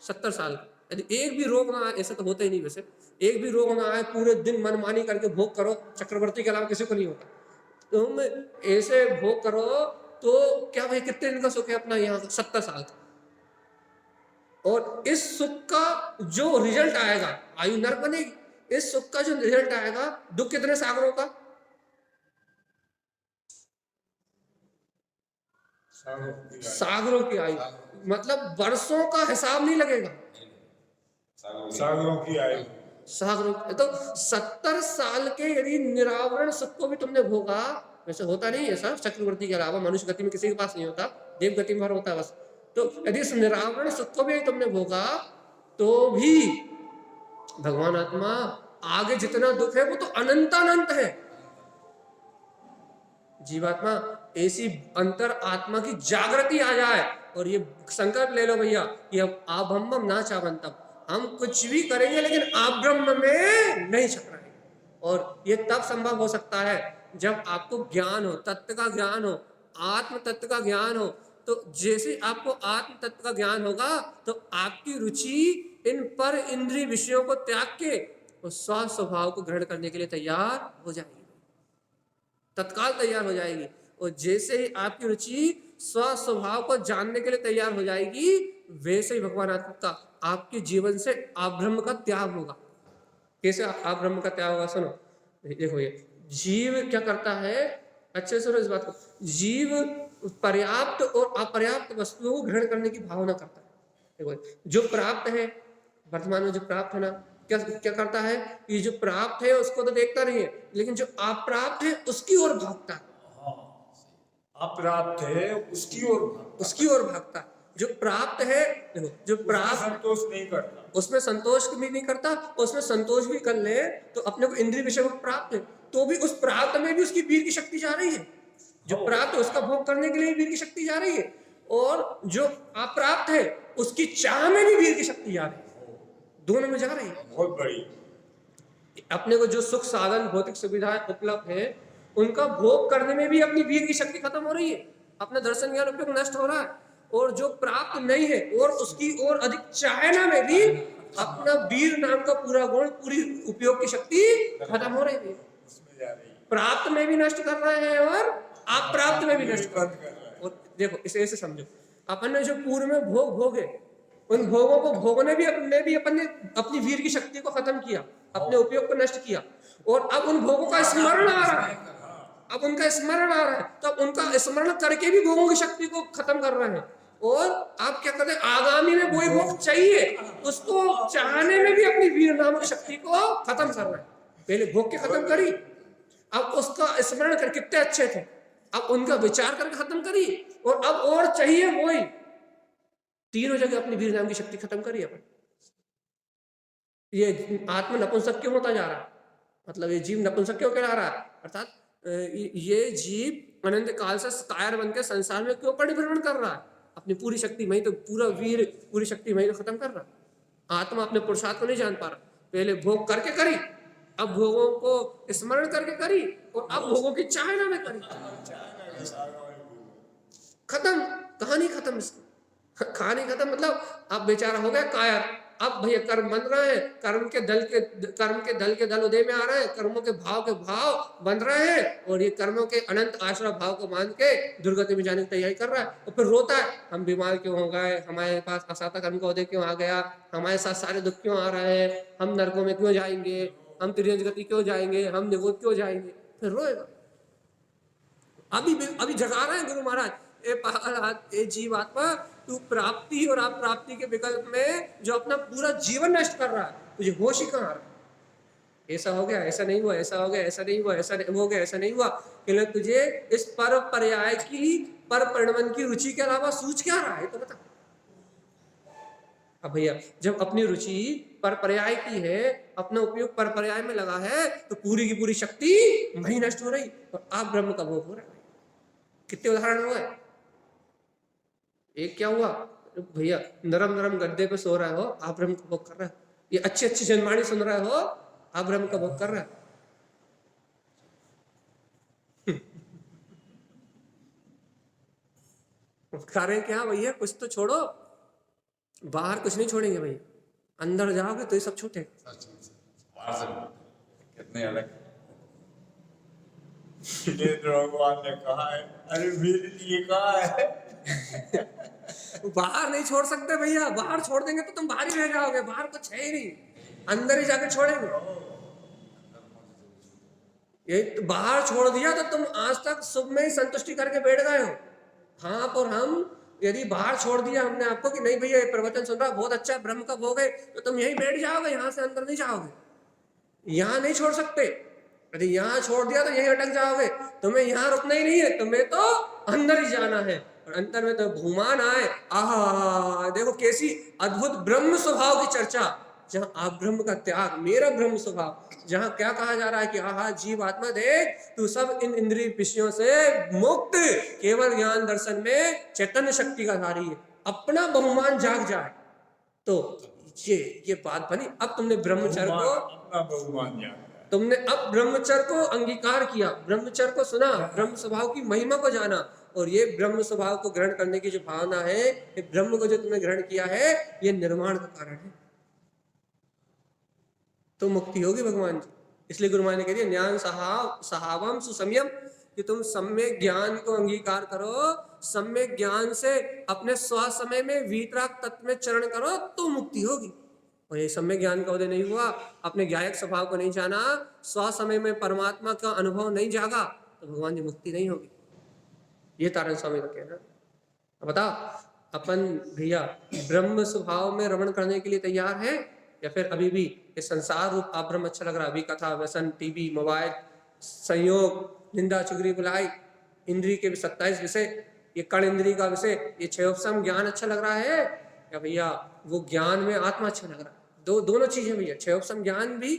70 साल। यदि एक भी रोग ना आए, ऐसा तो होता ही नहीं वैसे, एक भी रोग ना आए, पूरे दिन मनमानी करके भोग करो, चक्रवर्ती के अलावा किसी को नहीं होता, तुम ऐसे भोग करो तो क्या भाई कितने दिन का सुख है अपना यहाँ? 70 साल का। और इस सुख का जो रिजल्ट आएगा, आयु नरक बनेगी, इस सुख का जो रिजल्ट आएगा, दुख कितने सागरों का? सागरों की आयु, मतलब वर्षों का हिसाब नहीं लगेगा,
सागरों की आयु,
सागरों। तो 70 साल के यदि निरावरण सुख को भी तुमने भोगा, वैसे होता नहीं है सर, चक्रवर्ती के अलावा मनुष्य गति में किसी के पास नहीं होता, देव गति में होता है बस। तो यदि इस निरावरण सुख को भी तुमने भोगा तो भी भगवान आत्मा आगे जितना दुख है वो तो अनंतानंत है। जीवात्मा ऐसी अंतर आत्मा की जागृति आ जाए और ये संकल्प ले लो भैया कि अब आप हम ना चावंतम, हम कुछ भी करेंगे लेकिन आप ब्रह्म में नहीं चक्राएंगे। और ये तब संभव हो सकता है जब आपको ज्ञान हो, तत्व का ज्ञान हो, आत्म तत्व का ज्ञान हो। तो जैसे आपको आत्म तत्व का ज्ञान होगा तो आपकी रुचि इन पर इंद्रिय विषयों को त्याग के उस स्व स्वभाव को ग्रहण करने के लिए तैयार हो जाएगी, तत्काल तैयार हो जाएगी। और जैसे ही आपकी रुचि स्व स्वभाव को जानने के लिए तैयार हो जाएगी, वैसे ही भगवान आत्मा का आपके जीवन से आब्रह्म का त्याग होगा। कैसे आब्रह्म का त्याग होगा? सुनो, देखो ये जीव क्या करता है, अच्छे सुनो इस बात को, जीव पर्याप्त और अपर्याप्त वस्तुओं को ग्रहण करने की भावना करता है। देखो जो प्राप्त है, वर्तमान में जो प्राप्त है ना, क्या करता है, ये जो प्राप्त है उसको तो देखता नहीं है, लेकिन जो अप्राप्त है उसकी ओर भागता है।
अप्राप्त है उसकी ओर भागता है।
जो प्राप्त है, देखो जो प्राप्त
संतोष नहीं करता,
उसमें संतोष भी नहीं करता, उसमें संतोष भी कर ले तो अपने को इंद्रिय विषय को प्राप्त है तो भी उस प्राप्त में भी उसकी वीर की शक्ति जा रही है। जो प्राप्त है उसका भोग करने के लिए वीर की शक्ति जा रही है, और जो अप्राप्त है उसकी चाह में भी वीर की शक्ति जा रही है, दोनों में जा रही है।
बहुत बड़ी।
अपने को जो सुख साधन भौतिक सुविधाएं उपलब्ध है उनका भोग करने में भी अपनी वीर की शक्ति खत्म हो रही है। अपना दर्शन ज्ञान उपयोग नष्ट हो रहा है, और जो प्राप्त नहीं है और उसकी और अधिक चाहना में भी अपना वीर नाम का पूरा गुण, पूरी उपयोग की शक्ति खत्म हो रही है।
उसमें जा रही है,
प्राप्त में भी नष्ट कर रहे हैं और अप्राप्त में भी नष्ट कर
बंद
रहे हैं।
कर रहा है।
और देखो इसे ऐसे समझो, अपन ने जो पूर्व में भोग भोगे, उन भोगों को भोगने भी अपन ने अपनी वीर की शक्ति को खत्म किया, अपने उपयोग को नष्ट किया, और अब उन भोगों का स्मरण आ रहा है, अब उनका स्मरण आ रहा है, तो अब उनका स्मरण करके भी भोगों की शक्ति को खत्म कर रहे हैं। और आप क्या करते हैं, आगामी में कोई भोग चाहिए, उसको चाहने में भी अपनी वीर नामक शक्ति को खत्म कर रहे हैं। पहले भोग के खत्म करी, अब उसका स्मरण कर, कितने अच्छे थे, अब उनका विचार करके खत्म करी, और अब और चाहिए वही, तीनों जगह अपनी वीर नाम की शक्ति खत्म करी अपन। ये आत्मा नपुंसक क्यों होता जा रहा है, मतलब ये जीव नपुंसक क्यों कहला रहा है, अर्थात ये जीव अनंत काल से कायर बन के संसार में क्यों परिभ्रमण कर रहा है, अपनी पूरी शक्ति वही तो, पूरा वीर पूरी शक्ति वही तो खत्म कर रहा है। आत्मा अपने पुरुषार्थ को नहीं जान पा रहा, पहले भोग करके करी, अब भोगों को स्मरण करके करी, और अब भोगों की चाहना में करी, खत्म, कहानी खत्म इसकी, कहानी खत्म। मतलब अब बेचारा हो गया कायर, अब भैया कर्म बन रहे हैं, कर्म के दल के दल उदय में आ रहे हैं, कर्मों के भाव बन रहे हैं, और ये कर्मों के अनंत आश्रय भाव को मान के दुर्गति में जाने की तैयारी कर रहा है, और फिर रोता है, हम बीमार क्यों हो गए, हमारे पास असाता कर्म का उदय क्यों आ गया, हमारे साथ सारे दुख क्यों आ रहे हैं, हम नरकों में क्यों जाएंगे, हम त्रियंज गति क्यों जाएंगे, हम निवृत्त क्यों जाएंगे, फिर रोएगा। अभी जगा रहे हैं गुरु महाराज, ए पागल, ए जीव आत्मा, तू प्राप्ति और अप्राप्ति के विकल्प में जो अपना पूरा जीवन नष्ट कर रहा है, तुझे होश ही कहाँ आ रहा है, ऐसा हो गया, ऐसा नहीं हुआ, ऐसा हो गया, ऐसा नहीं हुआ, ऐसा हो गया, ऐसा नहीं हुआ, कि तुझे इस पर पर्याय की, पर परिणमन की रुचि के अलावा सूझ क्या रहा है, तो बता। अब भैया जब अपनी रुचि पर पर्याय की है, अपना उपयोग पर पर्याय में लगा है, तो पूरी की पूरी शक्ति वही नष्ट हो रही, और आप ब्रह्म का भोग हो रहा है। कितने उदाहरण हुए, एक क्या हुआ, भैया नरम गद्दे पे सो रहे हो, आप ब्रह्म का भोग कर रहे हो, ये अच्छी जनवाणी सुन रहे हो, आप ब्रह्म का भोग कर रहे हो। करें क्या भैया, कुछ तो छोड़ो, बाहर कुछ नहीं छोड़ेंगे भैया, अंदर जाओगे तो ये सब छूटेगा।
बाहर से कितने अलग,
भगवान ने कहा है, अरे मेरे लिए कहा है।
बाहर नहीं छोड़ सकते भैया, बाहर छोड़ देंगे तो तुम बाहर ही रह जाओगे, बाहर कुछ है ही नहीं, अंदर ही जाके छोड़ेंगे। ये तो बाहर छोड़ दिया तो तुम आज तक सुख में ही संतुष्टि करके बैठ गए हो। हाँ, और हम यदि बाहर छोड़ दिया हमने आपको कि नहीं भैया ये प्रवचन सुन रहा बहुत अच्छा है, ब्रह्म का भोग है, तो तुम यहीं बैठ जाओगे, यहाँ से अंदर नहीं जाओगे, यहाँ नहीं छोड़ सकते। यदि यहाँ छोड़ दिया तो यहीं अटक जाओगे, तुम्हें यहाँ रुकना ही नहीं है, तुम्हें तो अंदर ही जाना है, और अंदर में तो भूमान आए, आहा देखो कैसी अद्भुत ब्रह्म स्वभाव की चर्चा, जहाँ आप ब्रह्म का त्याग, मेरा ब्रह्म स्वभाव, जहाँ क्या कहा जा रहा है कि आहा जीव आत्मा देख, तू सब इन इंद्रिय विषयों से मुक्त, केवल ज्ञान दर्शन में चैतन्य शक्ति का धारी है, अपना बहुमान जाग जाए। तो ये बात बनी। अब तुमने ब्रह्मचर्य को,
अपना बहुमान जान,
तुमने अब ब्रह्मचर्य को अंगीकार किया, ब्रह्मचर्य को सुना, ब्रह्म स्वभाव की महिमा को जाना, और ये ब्रह्म स्वभाव को ग्रहण करने की जो भावना है, ये ब्रह्म को जो तुमने ग्रहण किया है, ये निर्माण का कारण है, तो मुक्ति होगी भगवान जी। इसलिए गुरु महाराज ने कह दिया ज्ञान सहावम सुसंयम, कि तुम सम्यक ज्ञान को अंगीकार करो, सम्यक ज्ञान से अपने स्वसमय में वीतराग तत्व में चरण करो, तो मुक्ति होगी। और ये सम्यक ज्ञान का उदय नहीं हुआ, अपने ज्ञायक स्वभाव को नहीं जाना, स्वसमय में परमात्मा का अनुभव नहीं जागा, तो भगवान जी मुक्ति नहीं होगी। ये तारण स्वामी का कहना। अब बताओ अपन भैया ब्रह्म स्वभाव में रमण करने के लिए तैयार है, या फिर अभी भी ये संसार रूप आप ब्रह्म अच्छा लग रहा है, अभी कथा व्यसन टीवी मोबाइल संयोग निंदा चुगली बुलाई इंद्री के 27 विषय, ये कण इंद्री का विषय, ये क्षयोपम ज्ञान अच्छा लग रहा है, या भैया वो ज्ञान में आत्मा अच्छा लग रहा है। दोनों चीजें भैया, क्षयोपम ज्ञान भी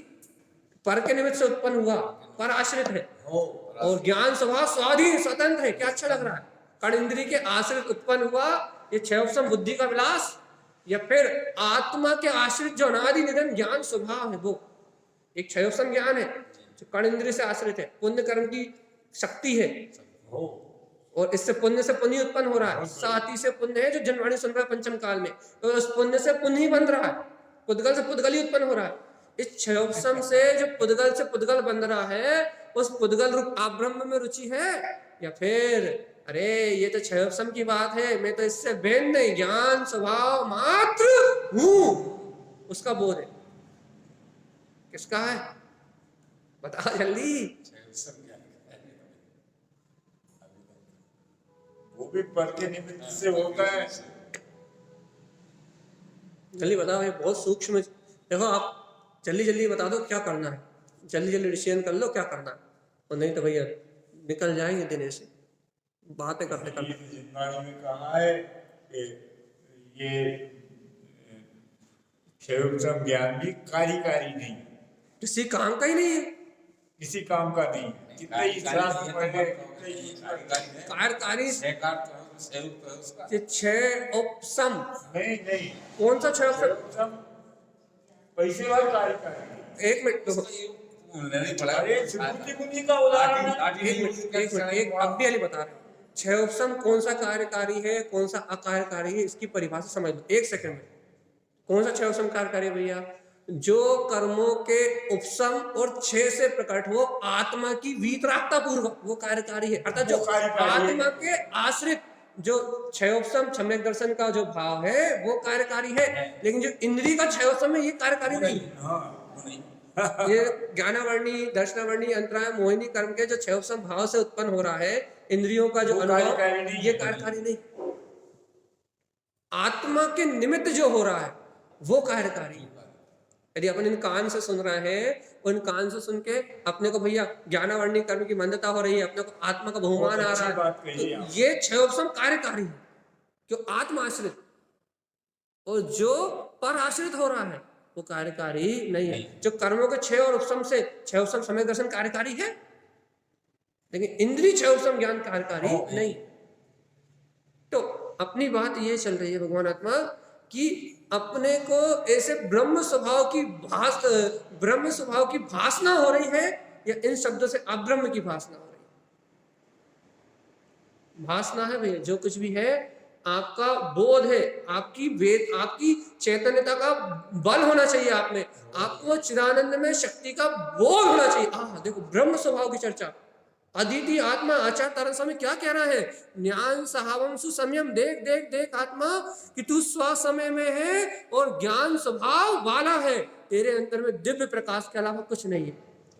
पर के निमित्त से उत्पन्न हुआ, पर आश्रित है, और ज्ञान स्वभाव स्वाधीन स्वतंत्र है, क्या अच्छा लग रहा है। कण इंद्री के आश्रित उत्पन्न हुआ ये क्षयोपम बुद्धि का विलास, या फिर आत्मा के आश्रित जो अनादि निधन ज्ञान स्वभाव है, वो एक क्षयोपम ज्ञान है जो कण इंद्रिय से आश्रित है, पुण्य कर्म की शक्ति है, और इससे पुण्य उत्पन्न हो रहा है। साथी से पुण्य है जो जनवाणी सुन रहा है पंचम काल में, तो उस पुण्य से पुण्य ही बन रहा है, पुद्गल से पुद्गल ही उत्पन्न हो रहा है। इस क्षयोपम से जो पुद्गल से पुद्गल बन रहा है, उस पुद्गल रूप आप ब्रह्म में रुचि है, या फिर अरे ये तो क्षयोपम की बात है, मैं तो इससे भिन्न ज्ञान स्वभाव मात्र हूं, उसका बोध है। किसका है बता जल्दी।
वो भी पर के निमित्त से होता है।
जल्दी बताओ, ये बहुत सूक्ष्म। देखो आप जल्दी जल्दी बता दो क्या करना है, जल्दी जल्दी डिसीजन कर लो क्या करना है, और नहीं तो भैया निकल जाएंगे दिन ऐसे बातें करते करते।
जिंदगी में कहा है कि ये क्षयोपम ज्ञान भी कार्यकारी नहीं,
किसी काम का ही नहीं है,
किसी काम का नहीं। कितना ही शास्त्र पढ़े,
कार्यकारी
उसका
ये क्षय उपसम।
नहीं
कौन सा क्षय उपसम?
क्षयोपम पैसे वाला कार्यकारी।
एक मिनट देखो,
नहीं पड़ा।
अरे सुकृति मुनि का उदाहरण है।
एक अब भी अली बता रहे हैं, क्षय उपसम कौन सा कार्यकारी है कौन सा अकार्यकारी है, इसकी परिभाषा समझ लो एक सेकंड में। कौन सा क्षय उपसम कार्यकारी है भैया? जो कर्मों के उपसम और क्षय से प्रकट हो आत्मा की वीतरागता पूर्वक, वो कार्यकारी है। अर्थात जो
वो कार्यकारी है।
आत्मा के आश्रित जो क्षयोपम सम्यक दर्शन का जो भाव है वो कार्यकारी है, लेकिन जो इंद्रिय का क्षयोपम है ये कार्यकारी नहीं है।
हाँ,
ये ज्ञानावर्णी दर्शनावर्णी अंतराय मोहिनी कर्म के जो क्षयोपम भाव से उत्पन्न हो रहा है, इंद्रियों का जो
वो
अनुभव,
कार्यकारी नहीं
ये
है।
कार्यकारी नहीं। आत्मा के निमित्त जो हो रहा है वो कार्यकारी है। यदि अपन इन कान से सुन रहे हैं और इन कान से सुन के अपने को भैया ज्ञानावर्णी कर्म की मंदता हो रही है, अपने को आत्मा का बहुमान आ रहा
बात
है,
कही
तो
आप।
ये क्षयोपम कार्यकारी है क्यों? आत्मा आश्रित। और जो पर आश्रित हो रहा है वो कार्यकारी नहीं है। जो कर्मों के क्षय और उपसम से क्षयोपम सम्यक दर्शन कार्यकारी है, लेकिन इंद्रिय क्षयोपम ज्ञान कार्यकारी नहीं। तो अपनी बात ये चल रही है भगवान आत्मा कि अपने को ऐसे ब्रह्म स्वभाव की भासना हो रही है, या इन शब्दों से अब्रह्म की भासना हो रही है? भासना है भैया, जो कुछ भी है आपका बोध है, आपकी चैतन्यता का बल होना चाहिए आप में, आपको चिदानंद में शक्ति का बोध होना चाहिए। देखो ब्रह्म स्वभाव की चर्चा, अदिति आत्मा आचार्य तारण स्वामी क्या कह रहा है? ज्ञान सहावम सुसंयम, देख देख देख आत्मा कि तू स्व समय में है और ज्ञान स्वभाव वाला है, तेरे अंदर में दिव्य प्रकाश के अलावा कुछ नहीं है।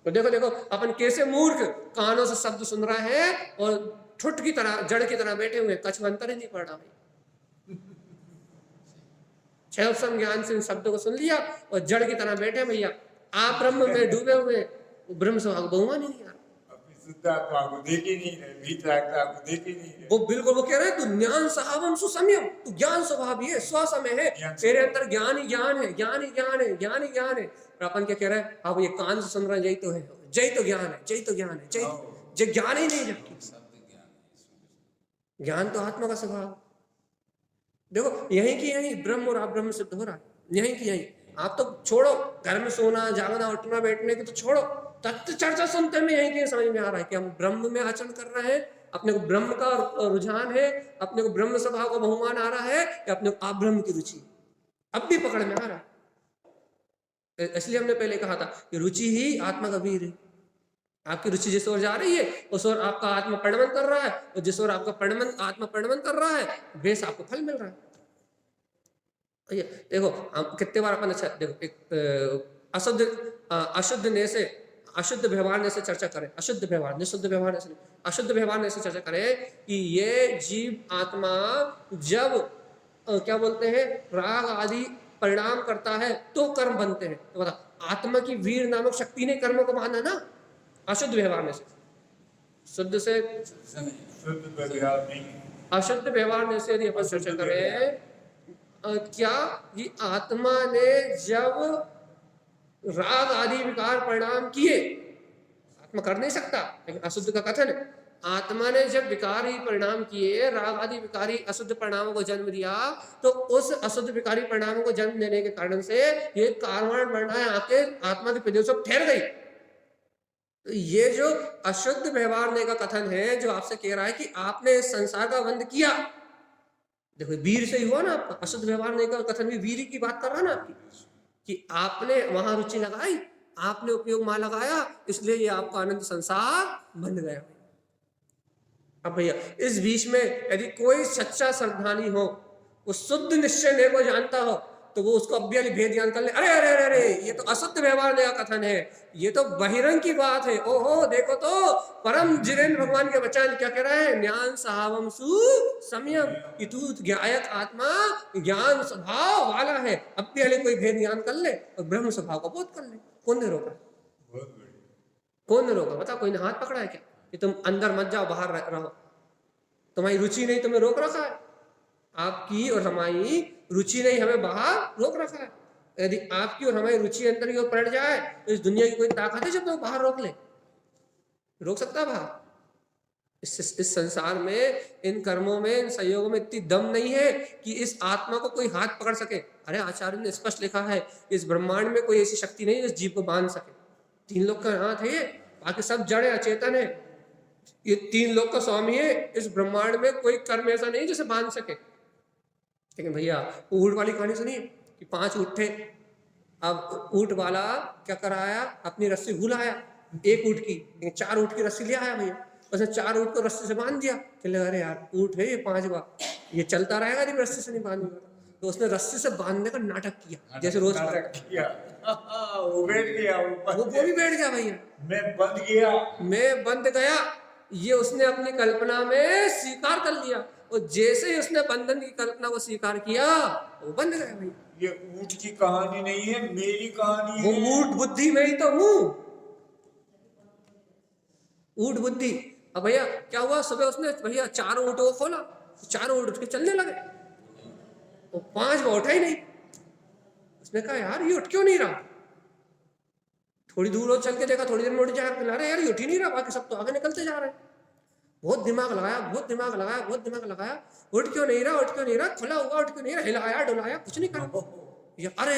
तो देखो देखो अपन कैसे मूर्ख कानों से शब्द सुन रहा है और ठुट की तरह जड़ की तरह बैठे हुए, कछ अंतर ही नहीं पड़ रहा भाई। क्षयोपम ज्ञान से इन शब्दों को सुन लिया और जड़ की तरह बैठे भैया, आप ब्रह्म में डूबे हुए, ब्रह्म स्वभाव बहुमान ही नहीं आ रहा।
शुद्धात्मा को देख ही नहीं रहे, वीतरागता को देख ही नहीं रहे।
वो बिल्कुल वो कह रहे हैं तू ज्ञान सहावम सुसंयम, तू ज्ञान स्वभाव ही है, स्व समय है, तेरे अंदर ज्ञान ही ज्ञान है, ज्ञान ही ज्ञान है, ज्ञान ही ज्ञान है। और अपन क्या कह रहे हैं? आप ये कान से सुन रहे हैं, यही तो है, जय तो ज्ञान है, जय तो ज्ञान है, जय ज्ञान ही नहीं जबकि ज्ञान तो आत्मा का स्वभाव। देखो यही की यही ब्रह्म और अब्रह्म सिद्ध हो रहा है, यही की यही। आप तो छोड़ो घर में सोना जागना उठना बैठने को, तो छोड़ो, तत्व चर्चा सुनते में यही की समझ में आ रहा है कि हम ब्रह्म में आचरण कर रहे हैं, अपने को ब्रह्म का रुझान है, अपने को ब्रह्म स्वभाव का बहुमान आ रहा है, या अपने को अब्रह्म की रुचि अब भी पकड़ में आ रहा है। इसलिए हमने पहले कहा था कि रुचि ही आत्मा का वीर है। आपकी रुचि जिस ओर जा रही है उस ओर आपका आत्मा परिणमन कर रहा है, और जिस ओर आपका आत्मा परिणमन कर रहा है बेस आपको फल मिल रहा है। देखो हम कितने बार अपन, अच्छा देखो एक अशुद्ध ने से अशुद्ध व्यवहार ने से चर्चा करें, अशुद्ध व्यवहार निशुद्ध व्यवहार ने से, अशुद्ध व्यवहार ने से चर्चा करें कि ये जीव आत्मा जब क्या बोलते हैं राग आदि परिणाम करता है तो कर्म बनते हैं। तो बता, आत्मा की वीर नामक शक्ति ने कर्म को बांधा ना, अशुद्ध व्यवहार में से। शुद्ध से अशुद्ध व्यवहार में से यदि अपन चर्चा करें, क्या ये आत्मा ने जब राग आदि विकार परिणाम किए, आत्मा कर नहीं सकता, लेकिन अशुद्ध का कथन है, आत्मा ने जब विकारी परिणाम किए, राग आदि विकारी अशुद्ध परिणामों को जन्म दिया, तो उस अशुद्ध विकारी परिणामों को जन्म देने के कारण से ये कारण वर्णाएं आके आत्मा के प्रदेश ठहर गई। तो ये जो अशुद्ध व्यवहार ने का कथन है, जो आपसे कह रहा है कि आपने इस संसार का बंध किया, देखो वीर से ही हुआ ना आपका। अशुद्ध व्यवहार ने का कथन भी वीर की बात कर रहा है ना आपकी, कि आपने वहां रुचि लगाई, आपने उपयोग में लगाया, इसलिए ये आपका अनंत संसार बन गया। अब भैया इस बीच में यदि कोई सच्चा श्रद्धानी हो, वो शुद्ध निश्चय ने को जानता हो, तो वो उसको अभी वाली भेद ज्ञान कर ले, अरे अरे अरे अरे ये तो अशुद्ध व्यवहार ने का कथन है, ये तो बहिरंग की बात है। ओहो देखो तो परम जिनेन्द्र भगवान के वचन क्या कह रहे हैं, ज्ञान साहवम सु संयम इतु ज्ञायक आत्मा, ज्ञान स्वभाव वाला है, अभी वाली कोई भेद ज्ञान कर ले और ब्रह्म स्वभाव का बोध कर ले। कौन ने रोका?
बहुत बढ़िया।
कौन ने रोका? बता, कोई ने हाथ पकड़ा है क्या कि तुम अंदर मत जाओ, बाहर रहो? तुम्हारी रुचि नहीं तुम्हें रोक रखा है, आपकी और हमारी रुचि नहीं हमें बाहर रोक रखा है। यदि आपकी और हमारी रुचि अंदर की ओर पलट जाए तो इस दुनिया की कोई ताकत है जब तो बाहर रोक ले? रोक सकता है बाहर? इस संसार में, इन कर्मों में, इन संयोगों में इतनी दम नहीं है कि इस आत्मा को कोई हाथ पकड़ सके। अरे आचार्य ने स्पष्ट लिखा है, इस ब्रह्मांड में कोई ऐसी शक्ति नहीं है जिस जीव को बांध सके। 3 लोग का हाथ है ये, बाकी सब जड़ है, अचेतन है। ये 3 लोग का स्वामी है। इस ब्रह्मांड में कोई कर्म ऐसा नहीं जिसे बांध सके। लेकिन भैया ऊँट वाली कहानी सुनिए कि 5 ऊँट थे। अब ऊँट वाला क्या कराया, अपनी रस्सी भूलाया 1 ऊँट की, 4 ऊँट की रस्सी ले आया भैया। उसने 4 ऊँट को रस्सी से बांध दिया। चले अरे यार ऊँट है ये 5वां, ये चलता रहेगा जब रस्सी से नहीं बांधेगा। तो उसने रस्सी से बांधने का नाटक किया, जैसे रोज
नाटक किया। वो बैठ गया,
वो भी बैठ गया भैया,
मैं बंद गया,
मैं बंद गया। ये उसने अपनी कल्पना में स्वीकार कर लिया, और जैसे ही उसने बंधन की कल्पना को स्वीकार किया वो बंध गया भैया।
ये ऊँट की कहानी नहीं है, मेरी कहानी
वो
है।
ऊँट बुद्धि में ही तो हूँ, ऊँट बुद्धि। अब भैया क्या हुआ, सुबह उसने भैया 4 ऊँटों को खोला, 4 ऊँट उठ के चलने लगे, वो 5वां उठा ही नहीं। उसने कहा यार ये उठ क्यों नहीं रहा? थोड़ी दूर और चल के देखा, थोड़ी देर में उठ जाएगा, अरे यार ये उठ ही नहीं रहा, बाकी सब तो आगे निकलते जा रहे हैं। बहुत दिमाग लगाया, बहुत दिमाग लगाया, बहुत दिमाग लगाया, उठ क्यों नहीं रहा, उठ क्यों नहीं रहा, खुला हुआ उठ क्यों नहीं रहा, हिलाया डुलाया कुछ नहीं करा। ये अरे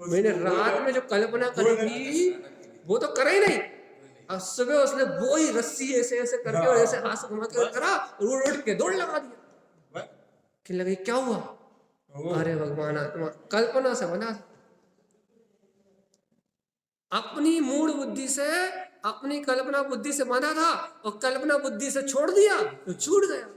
मैंने रात में जो कल्पना करी थी वो तो करा ही नहीं। और सुबह उसने वो ही रस्सी ऐसे ऐसे करके और ऐसे हाथ से घुमा के करा और उठ के दौड़ लगा दिया। कि लगे क्या हुआ? अरे भगवान आत्मा कल्पना से बना, अपनी मूड बुद्धि से, अपनी कल्पना बुद्धि से बना था और कल्पना बुद्धि से छोड़ दिया तो छूट गया।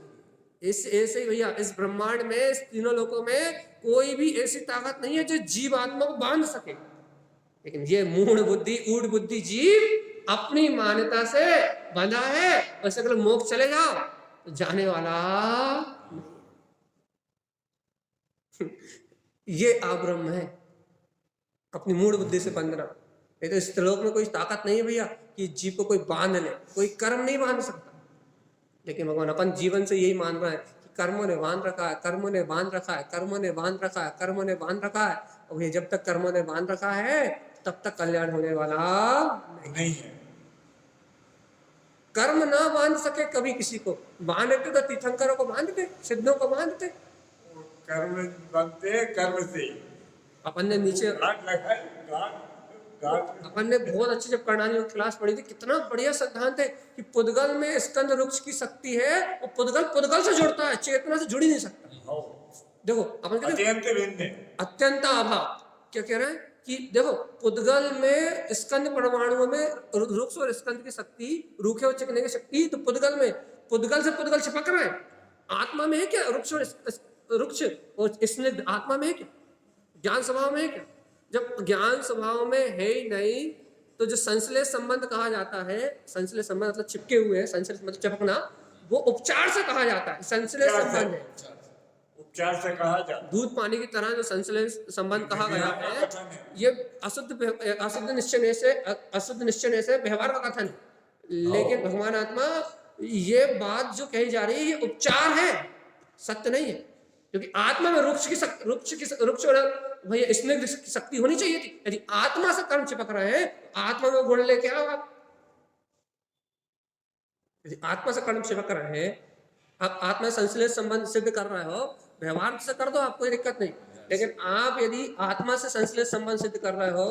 ऐसे ही भैया इस ब्रह्मांड में, इस तीनों लोकों में कोई भी ऐसी ताकत नहीं है जो जीव आत्मा को बांध सके। लेकिन ये मूढ़ बुद्धि, ऊढ़ बुद्धि जीव अपनी मान्यता से बंधा है। वैसे अगर मोक्ष चले जाओ तो जाने वाला ये अब्रह्म है, अपनी मूढ़ बुद्धि से बंधना। नहीं तो इस श्लोक में कोई ताकत नहीं है भैया कि जीव को कोई बांध ले, कोई कर्म नहीं बांध सकता। लेकिन भगवान अपन जीवन से यही मान रहा है कि कर्मों ने बांध रखा है, कर्मों ने बांध रखा है, कर्मों ने बांध रखा है, कर्मों ने बांध रखा है। और ये जब तक कर्मों ने बांध रखा है तब तक कल्याण होने वाला
नहीं है।
कर्म ना बांध सके कभी किसी को, बांधते तो तीर्थंकरों को बांधते, सिद्धों को बांधते।
कर्म बनते हैं कर्म से।
अपन ने नीचे
घाट लगाए, घाट
अपन ने बहुत अच्छी जब कर्णाली क्लास पढ़ी थी, कितना बढ़िया सिद्धांत है कि पुद्गल में स्कंद वृक्ष की शक्ति है और पुद्गल से जुड़ता है, चेतना से जुड़ ही नहीं सकता। देखो अपन कहते हैं अत्यंत अभाव, क्या कह रहे हैं कि देखो पुद्गल में स्कंद परमाणुओं में वृक्ष और स्कंद की शक्ति, रूखे और चिकने की शक्ति, तो पुद्गल में, पुद्गल से पुद्गल चिपक रहे हैं। आत्मा में है क्या वृक्ष और स्निग्ध? आत्मा में है क्या? ज्ञान स्वभाव में है क्या? जब ज्ञान स्वभाव में है ही नहीं तो जो संश्लेष संबंध कहा जाता है, संश्लेष संबंध मतलब चिपके हुए है, संश्लेष मतलब चिपकना, वो उपचार से कहा जाता है। संश्लेष संबंध है,
उपचार से कहा जाता है।
दूध पानी की तरह जो संश्लेष संबंध कहा गया है, ये अशुद्ध निश्चय से व्यवहार का कथन है। लेकिन भगवान आत्मा ये बात जो कही जा रही है ये उपचार है, सत्य नहीं है। क्योंकि आत्मा में रुक्ष और भैया स्निग्ध की शक्ति होनी चाहिए थी। यदि आत्मा से कर्म चिपक रहे हैं तो आत्मा में गुण लेके आओ आप। यदि आत्मा से कर्म चिपक रहे हैं, आप आत्मा संश्लेष संबंध सिद्ध कर रहे हो, व्यवहार से कर दो, आप कोई दिक्कत नहीं। लेकिन आप यदि आत्मा से संश्लेष संबंध सिद्ध कर रहे हो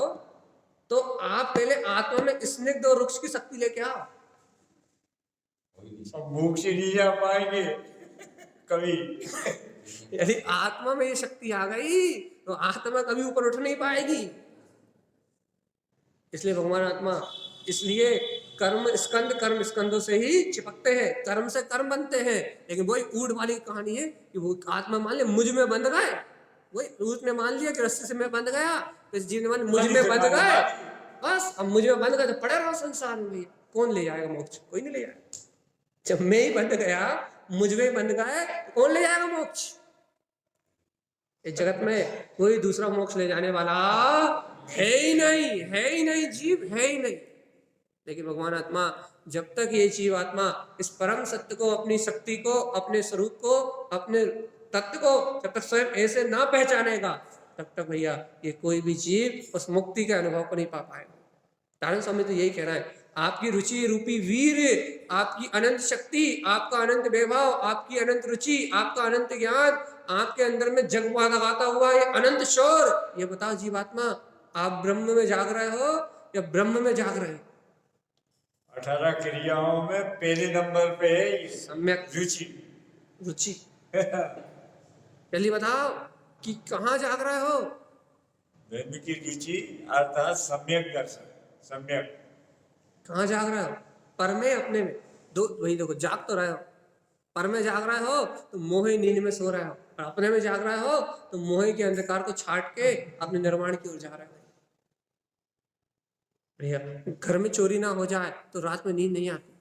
तो आप पहले आत्मा में स्निग्ध और रुक्ष की शक्ति लेके आओ।
कोई नहीं
अब मुख से नहीं जा पाएंगे कभी।
यदि आत्मा में ये शक्ति आ गई तो आत्मा कभी ऊपर उठ नहीं पाएगी। इसलिए भगवान आत्मा, इसलिए कर्म स्कंदों से ही चिपकते हैं, कर्म से कर्म बनते हैं। लेकिन वही ऊढ़ वाली कहानी है कि वो आत्मा मान ले मुझ में बंध गए, वही उसने मान लिया कि रस्सी से मैं बंध गया, इस जीव ने मान लिया मुझ में बंध गए, बस अब मुझ में बंध गए तो पड़े रहो संसार में। भैया कौन ले जाएगा मोक्ष? कोई नहीं ले जाएगा। जब मैं ही बंध गया, मुझ में बंध गए, तो कौन ले जाएगा मोक्ष? इस जगत में कोई दूसरा मोक्ष ले जाने वाला है ही नहीं, है ही नहीं, जीव है ही नहीं। लेकिन भगवान आत्मा, जब तक ये जीव आत्मा इस परम सत्य को, अपनी शक्ति को, अपने स्वरूप को, अपने तत्व को जब तक स्वयं ऐसे ना पहचानेगा, तब तक भैया ये कोई भी जीव उस मुक्ति के अनुभव को नहीं पा पाएगा। नारायण स्वामी तो यही कह रहा है, आपकी रुचि रूपी वीर, आपकी अनंत शक्ति, आपका अनंत वैभव, आपकी अनंत रुचि, आपका अनंत ज्ञान, आपके अंदर में जगवा लगाता हुआ ये अनंत शोर, ये बताओ जीवात्मा, आप ब्रह्म में जाग रहे हो या ब्रह्म में जाग रहे हो?
18 क्रियाओं में पहले नंबर पे है ये
सम्यक
रुचि।
रुचि। जल्दी बताओ कि कहाँ जाग रहे हो?
ब्रह्म की रुचि अर्थात सम्यक दर्शन, सम्यक।
कहाँ जाग रहे हो? पर में, अपने में। दो वही देखो, जाग तो रहे हो। पर में जाग रहे हो तो मोह नींद में सो रहे हो, और अपने में जाग रहे हो तो मोह के अंधकार को छाट के अपने निर्वाण की ओर जा रहे हो। भैया घर में चोरी ना हो जाए तो रात में नींद नहीं आती,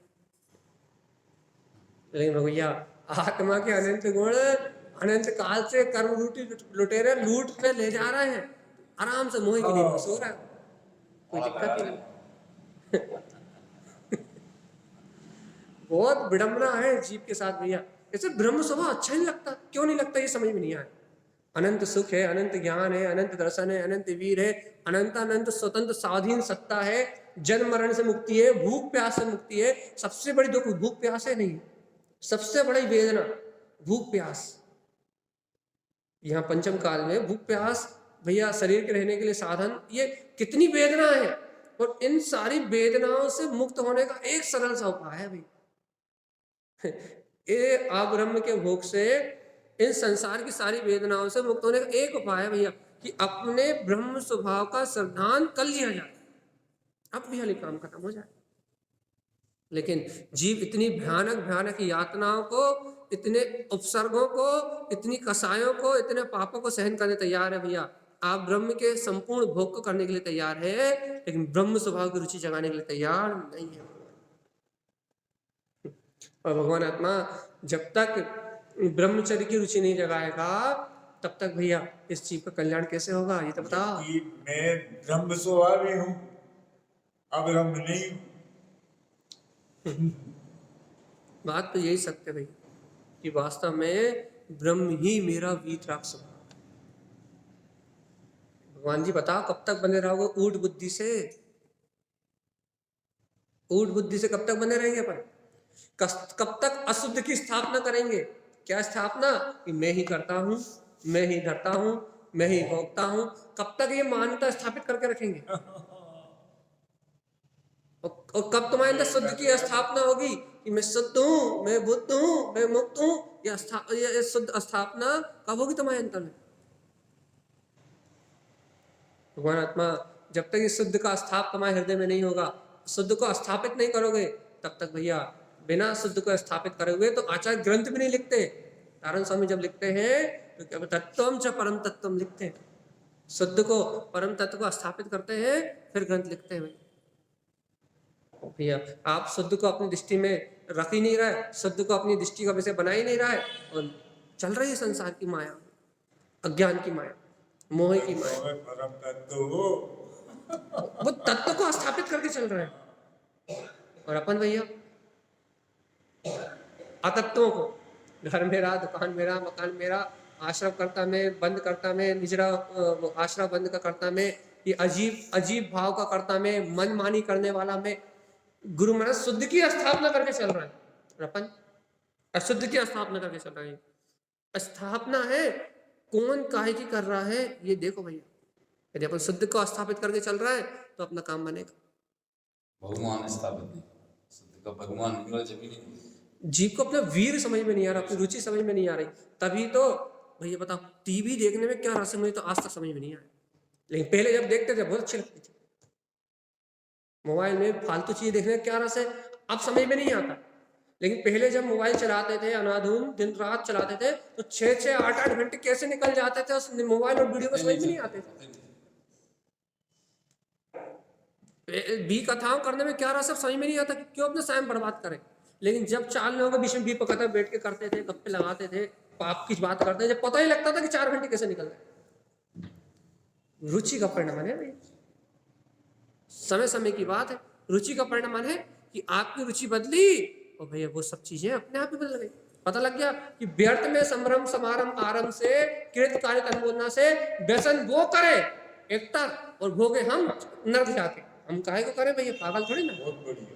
लेकिन भैया आत्मा के अनंत गुण अनंत काल से कर्म रूटी लुटेरे लूट पे ले जा रहे हैं, आराम से मोह की नींद में सो रहे हो, कोई दिक्कत ही नहीं। बहुत विडंबना है जीव के साथ भैया। ऐसे ब्रह्म स्वभाव अच्छा नहीं लगता, क्यों नहीं लगता ये समझ में नहीं आया। अनंत सुख है, अनंत ज्ञान है, अनंत दर्शन है, अनंत वीर है, अनंत अनंत स्वतंत्र स्वाधीन सत्ता है, जन्म मरण से मुक्ति है, भूख प्यास से मुक्ति है। सबसे बड़ी दुख भूख प्यास है नहीं, सबसे बड़ी वेदना भूख प्यास। यहाँ पंचम काल में भूख प्यास भैया शरीर के रहने के लिए साधन, ये कितनी वेदना है, और इन सारी वेदनाओं से मुक्त होने का एक सरल सा उपाय है भाई। ये अब्रह्म के भोग से, इन संसार की सारी वेदनाओं से मुक्त होने का एक उपाय है भैया कि अपने ब्रह्म स्वभाव का श्रद्धान कर लिया जाए, अब भी काम खत्म हो जाए। लेकिन जीव इतनी भयानक भयानक यातनाओं को, इतने उपसर्गों को, इतनी कसायों को, इतने पापों को सहन करने तैयार है भैया। आप ब्रह्म के संपूर्ण भोग को करने के लिए तैयार है, लेकिन ब्रह्म स्वभाव की रुचि जगाने के लिए तैयार नहीं है। और भगवान आत्मा जब तक ब्रह्मचर्य की रुचि नहीं जगाएगा, तब तक भैया इस जीव का कल्याण कैसे होगा, ये तो बताओ।
मैं ब्रह्म स्वभावी हूँ, अब ब्रह्म नहीं हूँ।
बात तो यही सत्य भाई कि वास्तव में ब्रह्म ही मेरा वीतराग स्वभाव। भगवान जी बताओ कब तक बने रहोगे ऊढ़ बुद्धि से? ऊढ़ बुद्धि से कब तक बने रहेंगे अपन? कब तक अशुद्ध की स्थापना करेंगे? क्या स्थापना? कि मैं ही करता हूं, मैं ही धरता हूं, मैं ही भोगता हूं। कब तक ये मान्यता स्थापित करके रखेंगे? और कब तुम्हारे अंदर शुद्ध की स्थापना होगी कि मैं शुद्ध हूं, मैं बुद्ध हूं, मैं मुक्त हूं? यह शुद्ध स्थापना कब होगी तुम्हारे अंतर में? भगवान आत्मा जब तक इस शुद्ध का स्थाप तुम्हारे हृदय में नहीं होगा, शुद्ध को स्थापित नहीं करोगे, तब तक भैया बिना शुद्ध को स्थापित करे हुए तो आचार्य ग्रंथ भी नहीं लिखते। नारायण स्वामी जब लिखते हैं तो क्या तत्वम च परम तत्वम लिखते हैं, शुद्ध को परम तत्व को स्थापित करते हैं, फिर ग्रंथ लिखते हैं। भैया आप शुद्ध को अपनी दृष्टि में रख ही नहीं रहे, शुद्ध को अपनी दृष्टि का विषय बना ही नहीं रहा है, और चल रही है संसार की माया, अज्ञान की माया, मोह की माया।
परम तत्व हो,
वो तत्व को स्थापित करके चल रहे हैं, और अपन भैया अतत्वों को, घर मेरा, दुकान मेरा, मकान मेरा, आश्रम करता मैं, बंद करता मैं, निजरा आश्रम बंद का करता मैं, ये अजीब अजीब भाव का करता मैं, मन मानी करने वाला मैं। गुरु महाराज शुद्ध की स्थापना करके चल रहा है, अपन अशुद्ध की स्थापना करके चल रहा है। स्थापना है कौन काहे की कर रहा है, ये देखो भैया। यदि अपन शुद्ध को स्थापित करके चल रहा है तो अपना काम बनेगा।
भगवान स्थापित नहीं, शुद्ध का भगवान इंद्र जब भी नहीं।
जीव को अपना वीर समझ में नहीं आ रहा, अपनी रुचि समझ में नहीं आ रही, तभी तो भैया बताओ टीवी देखने में क्या रस है, मुझे तो आज तक समझ में नहीं आया। लेकिन पहले जब देखते थे बहुत अच्छी लगती थी। मोबाइल में फालतू चीज देखने में क्या रस है अब समझ में नहीं आता, लेकिन पहले जब मोबाइल चलाते थे अनाधुन दिन रात चलाते थे तो 6-6 8-8 घंटे कैसे निकल जाते थे उस मोबाइल और वीडियो को समझ में नहीं आते थे। बी कथाओं करने में क्या रस है समझ में नहीं आता कि क्यों अपना टाइम बर्बाद करें। लेकिन जब 4 लोगों के बीच में बी पकड़ता बैठ के करते थे, गप्पे लगाते थे, पाप की बात करते थे, जब पता ही लगता था कि 4 घंटे कैसे निकल गए। रुचि का परिणाम है भाई, समय समय की बात है। रुचि का परिणाम है कि आपकी रुचि बदली और भैया वो सब चीजें अपने आप ही बदल गई। पता लग गया कि व्यर्थ में संभ्रम समारंभ आरंभ से कृत कार्य अनुमोदना से व्यसन वो करे एक्टर और भोगे हम नर्क जाके। हम काहे को करें भैया, पागल थोड़ी ना।
बहुत बढ़िया।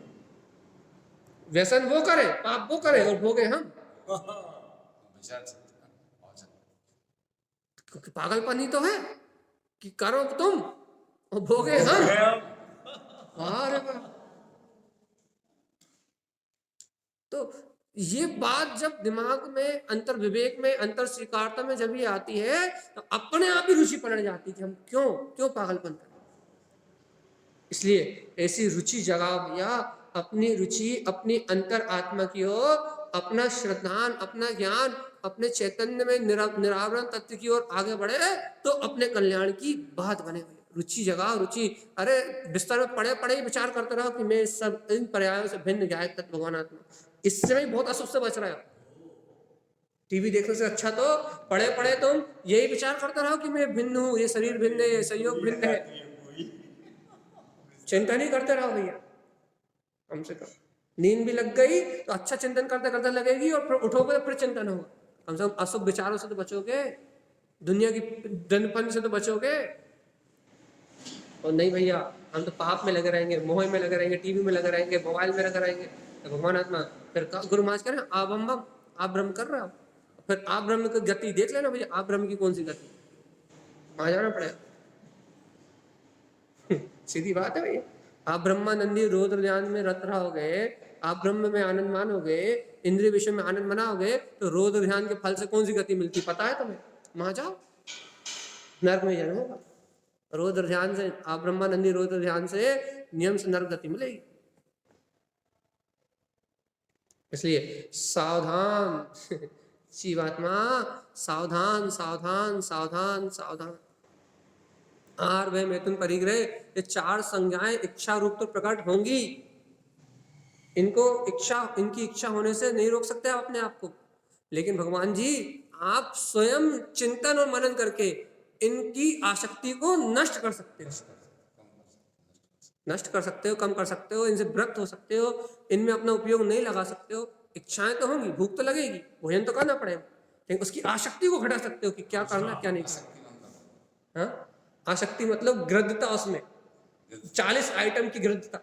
व्यसन वो करे, पाप वो करे और भोगे हम।
विचार सकते हैं और सकते
क्योंकि पागलपन ही तो है कि करो तुम और भोगे हम। अरे वाह, तो ये बात जब दिमाग में अंतर विवेक में अंतर स्वीकारता में जब ये आती है तो अपने आप ही रुचि पलट जाती है कि हम क्यों पागलपन करें। इसलिए ऐसी रुचि जगाओ भैया, अपनी रुचि अपनी अंतर आत्मा की ओर, अपना श्रद्धान अपना ज्ञान अपने चैतन्य में निरावरण तत्व की ओर आगे बढ़े तो अपने कल्याण की बात बने। रुचि जगाओ, रुचि। अरे बिस्तर में पड़े पड़े ही विचार करते रहो कि मैं सब इन पर्यायों से भिन्न गायक तत्व भगवान आत्मा, इससे भी बहुत अशुभ से बच रहे हो। टीवी देखने से अच्छा तो पड़े पड़े तुम यही विचार करते रहो कि मैं भिन्न हूं, ये शरीर भिन्न है, ये संयोग भिन्न है। चिंता नहीं करते रहो भैया, कम से कम नींद भी लग गई तो अच्छा चिंतन करते करते लगेगी और फिर उठोगे तो फिर चिंतन होगा। कम से कम अशुभ विचारों से तो बचोगे, दुनिया की दंडपन से तो बचोगे। और नहीं भैया हम तो पाप में लगे रहेंगे, मोह में लगे रहेंगे, टीवी में लगे रहेंगे, मोबाइल में लगे रहेंगे, तो भगवान आत्मा फिर गुरु महाराज कह रहे हैं आप हम आप ब्रह्म कर रहे हो, फिर आप ब्रह्म की गति देख लेना भैया, आप ब्रह्म की कौन सी गति, वहां जाना पड़ेगा। सीधी बात है भैया। आप ब्रह्मानंदी रुद्र ध्यान में रत रहोगे, आप ब्रह्म में आनंद मानोगे, इंद्रिय विषय में आनंद मनाओगे, तो रुद्र ध्यान के फल से कौन सी गति मिलती पता है तुम्हें? वहां जाओ, नर्क में जन्म होगा। रुद्र ध्यान से, आप ब्रह्मानंदी रुद्र ध्यान से नियम से नर्क गति मिलेगी। इसलिए सावधान जीवात्मा, सावधान सावधान सावधान सावधान। आहार भय मैथुन परिग्रह, ये 4 संज्ञाएं इच्छा रूप तो प्रकट होंगी। इनको इनकी इच्छा होने से नहीं रोक सकते आप अपने आप को, लेकिन भगवान जी आप स्वयं चिंतन और मनन करके इनकी आसक्ति को नष्ट कर सकते हो, नष्ट कर सकते हो, कम कर सकते हो, इनसे विरक्त हो सकते हो, इनमें अपना उपयोग नहीं लगा सकते हो। इच्छाएं तो होंगी, भूख तो लगेगी, भोजन तो करना पड़ेगा, लेकिन उसकी आसक्ति को घटा सकते हो कि क्या करना क्या नहीं करना। हाँ, आसक्ति मतलब गृद्धता, उसमें 40 आइटम की गृद्धता,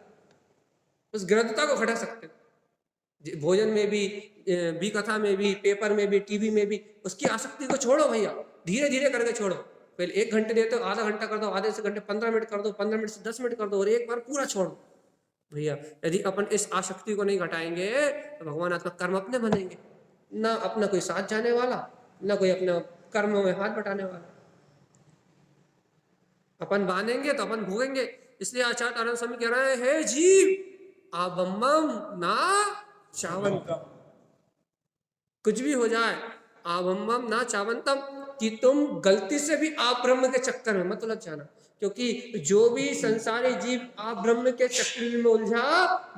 उस गृद्धता को घटा सकते हो। भोजन में भी कथा में भी, पेपर में भी, टीवी में भी, उसकी आसक्ति को छोड़ो भैया, धीरे धीरे करके छोड़ो। पहले 1 घंटे देते हो, आधा घंटा कर दो, आधे से घंटे 15 मिनट कर दो, 15 मिनट से 10 मिनट कर दो, और एक बार पूरा छोड़ो भैया। यदि अपन इस आसक्ति को नहीं घटाएंगे तो भगवान आत्मा कर्म अपने बनेंगे, ना अपना कोई साथ जाने वाला, ना कोई अपना कर्मों में हाथ बटाने वाला। अपन बांधेंगे तो अपन भोगेंगे। इसलिए आचार्य आनंद स्वामी कह रहे हैं, हे जीव आबम्बम ना चावंतम, कुछ भी हो जाए आबम्बम ना चावंतम, कि तुम गलती से भी आप ब्रह्म के चक्कर में मत उलझ जाना। क्योंकि जो भी संसारी जीव आप ब्रह्म के चक्र में उलझा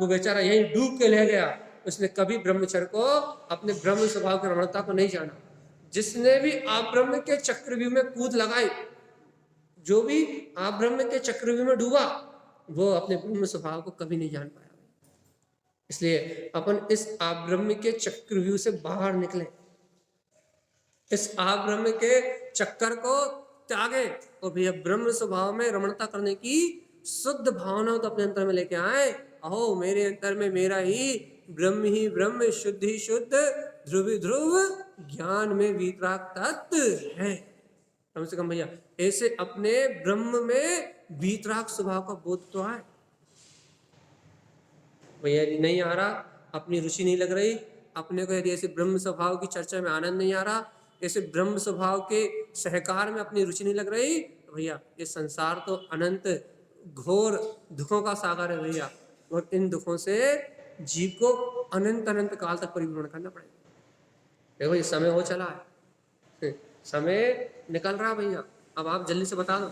वो बेचारा यहीं डूब के रह गया, उसने कभी ब्रह्मचर्य को, अपने ब्रह्म स्वभाव की रमणता को नहीं जाना। जिसने भी आप ब्रह्म के चक्रव्यूह में कूद लगाई, जो भी आप ब्रह्म के चक्रव्यूह में डूबा, वो अपने ब्रह्म स्वभाव को कभी नहीं जान पाया। इसलिए अपन इस आप ब्रह्म के चक्रव्यूह से बाहर निकले, इस आप ब्रह्म के चक्कर को त्यागे और भैया ब्रह्म स्वभाव में रमणता करने की शुद्ध भावना तो अपने अंतर में लेके आए। अहो मेरे अंतर में मेरा ही ब्रह्म, शुद्ध ही शुद्ध, ध्रुव ध्रुव, ज्ञान में वीतराग तत्व है। कम से कम भैया ऐसे अपने ब्रह्म में वीतराग स्वभाव का बोध तो आए। भैया यदि नहीं आ रहा, अपनी रुचि नहीं लग रही, अपने को यदि ऐसे ब्रह्म स्वभाव की चर्चा में आनंद नहीं आ रहा, ऐसे ब्रह्म स्वभाव के सहकार में अपनी रुचि नहीं लग रही, तो भैया ये संसार तो अनंत घोर दुखों का सागर है भैया। और इन दुखों से जीव को अनंत अनंत काल तक परिभ्रमण करना पड़ेगा। देखो ये समय हो चला है, समय निकल रहा भैया। अब आप जल्दी से बता दो,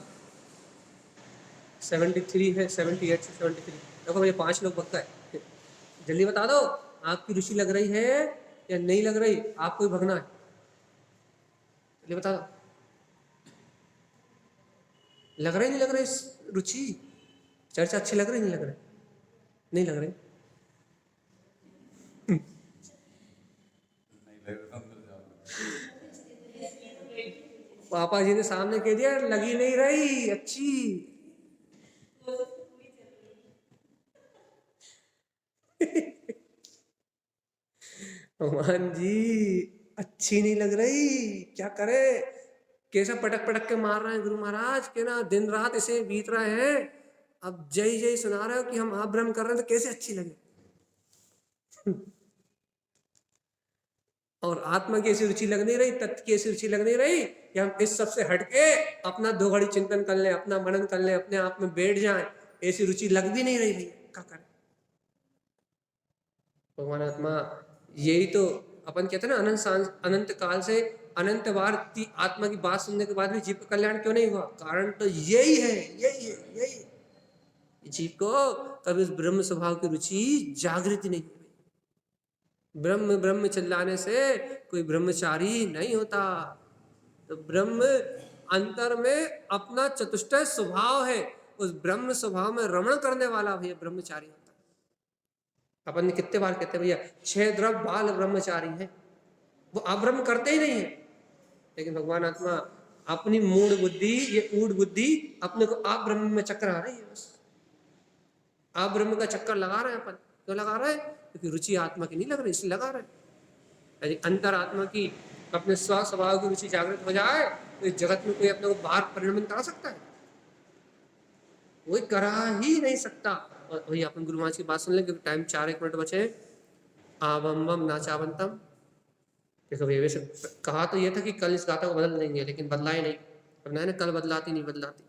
73 है, 78 से 73, देखो भैया 5 लोग बक गए। जल्दी बता दो, आपकी रुचि लग रही है या नहीं लग रही, आपको ही भगना है। जल्दी बता दो, लग रही नहीं लग रही रुचि, चर्चा अच्छी लग रही नहीं लग रही, नहीं लग रही।
नहीं लग रहा अंदर जाओ।
पापा जी ने सामने कह दिया लगी नहीं रही अच्छी। भगवान जी अच्छी नहीं लग रही, क्या करे, कैसा पटक पटक के मार रहे हैं गुरु महाराज के ना, दिन रात इसे बीत रहे हैं। अब जय जय सुना रहे हो कि हम आप ब्रह्म कर रहे हैं, तो कैसे अच्छी लगे। और आत्मा की ऐसी रुचि लग नहीं रही, तत्व की ऐसी रुचि लग नहीं रही कि हम इस सब से हटके अपना 2 घड़ी चिंतन कर लें, अपना मनन कर लें, अपने आप में बैठ जाएं, ऐसी रुचि लग भी नहीं रही भैया, क्या करें। भगवान आत्मा यही तो अपन कहते हैं ना, अनंत काल से अनंत बार आत्मा की बात सुनने के बाद भी जीव का कल्याण क्यों नहीं हुआ, कारण तो यही है, यही जीव को कभी उस ब्रह्म स्वभाव की रुचि जागृति नहीं हुई। ब्रह्म ब्रह्म चिल्लाने से कोई ब्रह्मचारी नहीं होता। तो ब्रह्म अंतर में अपना चतुष्टय स्वभाव है, उस ब्रह्म स्वभाव में रमण करने वाला भैया ब्रह्मचारी होता है। अपन ने कितने बार कहते हैं भैया 6 द्रव बाल ब्रह्मचारी है, वो अब्रह्म करते ही नहीं है। लेकिन भगवान आत्मा अपनी मूढ़ बुद्धि, ये ऊढ़ बुद्धि अपने को आप ब्रह्म में चक्कर आ रही है, बस आप ब्रह्म का चक्कर लगा रहे हैं अपन। क्यों लगा रहे हैं, क्योंकि रुचि आत्मा की नहीं लग रही, इसलिए लगा रहे हैं। यदि अंतर आत्मा की अपने स्व स्वभाव की रुचि जागृत हो जाए तो इस जगत में कोई अपने को बाहर परिणमित करा सकता है, कोई करा ही नहीं सकता। और वही अपन गुरु महाराज की बात सुन लें, क्योंकि टाइम 4-1 मिनट बचे। आबम बम नाचावंतम, देखो भैया वैसे कहा तो ये था कि कल इस गाथा को बदल देंगे, लेकिन बदला ही नहीं। अब ना कल बदलाती नहीं बदलाती।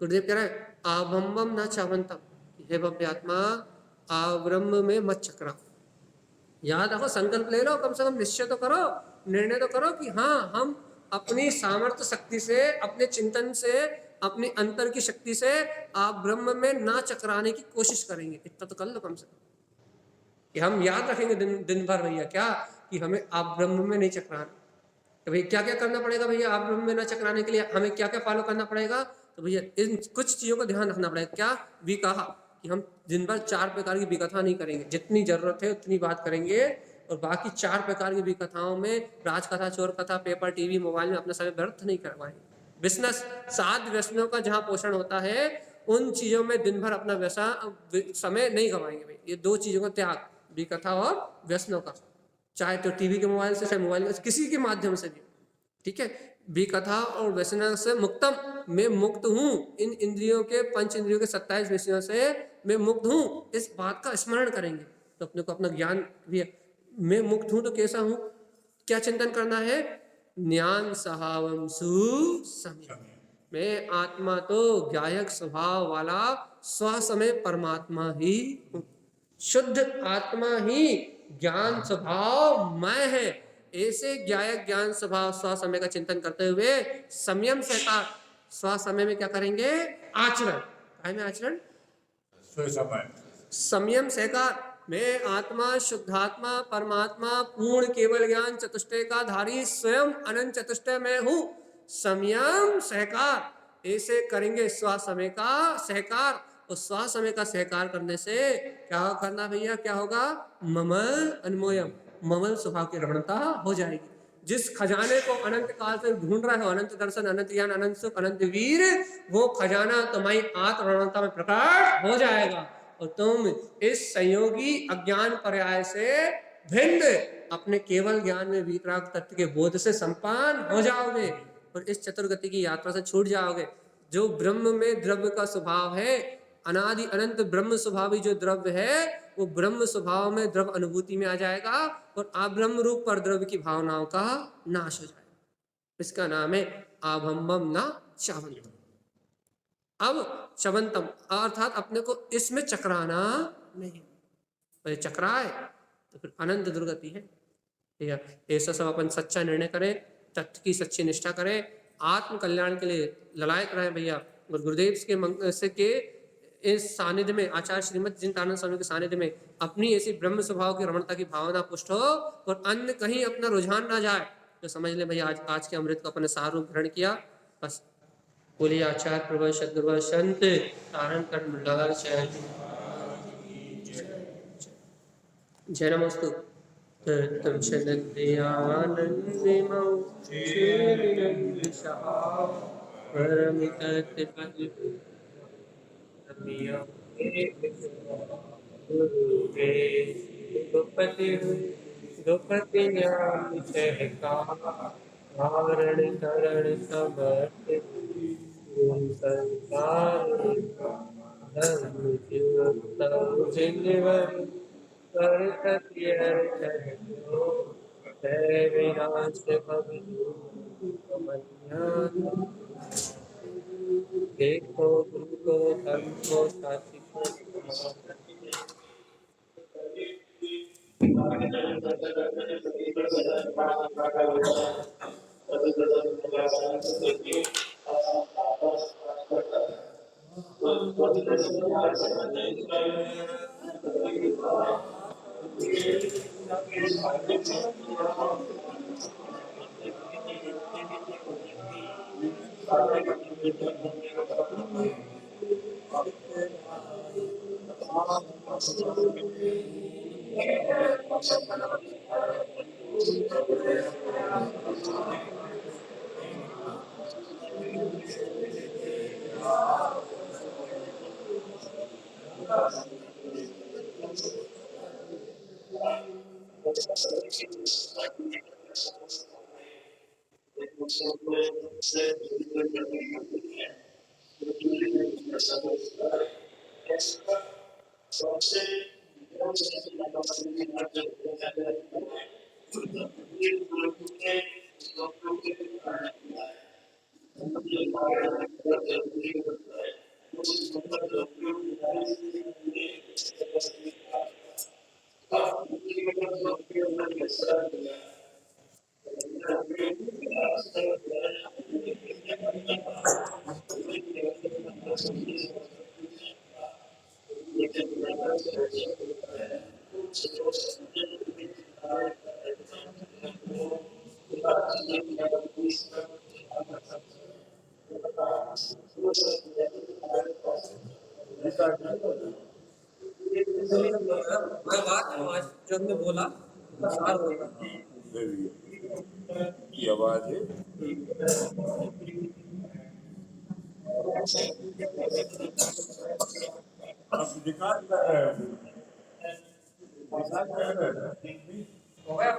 गुरुदेव कह रहे हैं आबम बम नाचावंतम, हे भव्य आत्मा ब्रह्म में मत चकरा। याद रखो, संकल्प ले लो, कम से कम निश्चय तो करो, निर्णय तो करो कि हाँ हम अपनी सामर्थ्य शक्ति से, अपने चिंतन से, अपनी अंतर की शक्ति से आप ब्रह्म में ना चकराने की कोशिश करेंगे। इतना तो कर लो कम से कम, कि हम याद रखेंगे दिन भर भैया क्या, कि हमें आप ब्रह्म में नहीं चकराना। तो भैया क्या क्या करना पड़ेगा भैया आप ब्रह्म में ना चकराने के लिए, हमें क्या क्या फॉलो करना पड़ेगा। तो भैया इन कुछ चीजों का ध्यान रखना पड़ेगा। क्या भी कहा कि हम दिन भर 4 प्रकार की विकथा नहीं करेंगे, जितनी जरूरत है उतनी बात करेंगे, और बाकी 4 प्रकार की विकथाओं में राजकथा, चोर कथा, पेपर, टीवी, मोबाइल में अपना समय व्यर्थ नहीं करवाएंगे। बिजनेस 7 व्यसनों का जहाँ पोषण होता है, उन चीजों में दिन भर अपना समय नहीं गवाएंगे भाई। ये 2 चीजों का त्याग, विकथा और व्यसनों का, चाहे तो टीवी के मोबाइल से, चाहे मोबाइल के किसी के माध्यम से भी, ठीक है। विकथा और व्यसन से मुक्तम, मैं मुक्त हूँ, इन इंद्रियों के, 5 इंद्रियों के 27 विषयों से मैं मुक्त हूँ, इस बात का स्मरण करेंगे तो अपने को अपना ज्ञान भी है। मैं मुक्त हूँ तो कैसा हूँ, क्या चिंतन करना है, ज्ञान सहावम सुसमय, मैं आत्मा तो ज्ञायक स्वभाव वाला स्वसमय परमात्मा ही हूँ। शुद्ध आत्मा ही ज्ञान स्वभाव मैं है। ऐसे ज्ञायक ज्ञान स्वभाव स्वसमय का चिंतन करते हुए संयम सहकार, स्वसमय में क्या करेंगे, आचरण, काय में आचरण, संयम सहकार, मैं आत्मा शुद्धात्मा परमात्मा पूर्ण केवल ज्ञान चतुष्टय का धारी स्वयं अनंत चतुष्टय में हूँ। संयम सहकार ऐसे करेंगे स्वसमय का सहकार, और स्वसमय का सहकार करने से क्या करना भैया, क्या होगा, ममल अन्मोयम, ममल स्वभाव की रमणता हो जाएगी। जिस खजाने को अनंत काल से ढूंढ रहे हो, अनंत दर्शन, अनंत ज्ञान, अनंत सुख, अनंत वीर, वो खजाना तुम्हारी आत्मरमणता में प्रकट हो जाएगा, और तुम इस संयोगी अज्ञान पर्याय से भिन्न अपने केवल ज्ञान में वीतराग तत्व के बोध से संपन्न हो जाओगे। और इस चतुर्गति की यात्रा से छूट जाओगे। जो ब्रह्म में द्रव्य का स्वभाव है, अनादि अनंत ब्रह्म स्वभावी जो द्रव्य है, वो ब्रह्म स्वभाव में द्रव्य अनुभूति में आ जाएगा और अब्रह्म रूप पर द्रव्य की भावनाओं का नाश हो जाएगा। इसका नाम है आभम्बम ना चावंतम। अब चवंतम अर्थात अपने को इसमें चकराना नहीं, तो चक्राए तो फिर अनंत दुर्गति है। ठीक है, ऐसा सब अपन सच्चा निर्णय करें, तत्व की सच्ची निष्ठा करें, आत्म कल्याण के लिए ललायक रहे भैया। और गुरुदेव के इस सानिध्य में, आचार्य श्रीमद जिनतानंद स्वामी के सानिध्य में अपनी ऐसी ब्रह्म स्वभाव की रमणता की भावना पुष्ट हो और अन्य कहीं अपना रुझान ना जाए, तो समझ ले भैया आज के अमृत को अपने सार रूप ग्रहण किया। बस बोलिए आचार्य प्रभु सद्गुरु संत तारण कर्म लाल जय नमस्तु। तम शनंदयानंदिमौ श्रीनिनंदशः दुपति ज्ञान सहका धारण करण समर्थ संसार धर्म जीवन विनाश देखो गुरु को धर्म को साथी को जो हमने बोला सार होगा।
की आवाज है। आप निकाल कर रहे हो, निकाल कर रहे हो।
हो गया।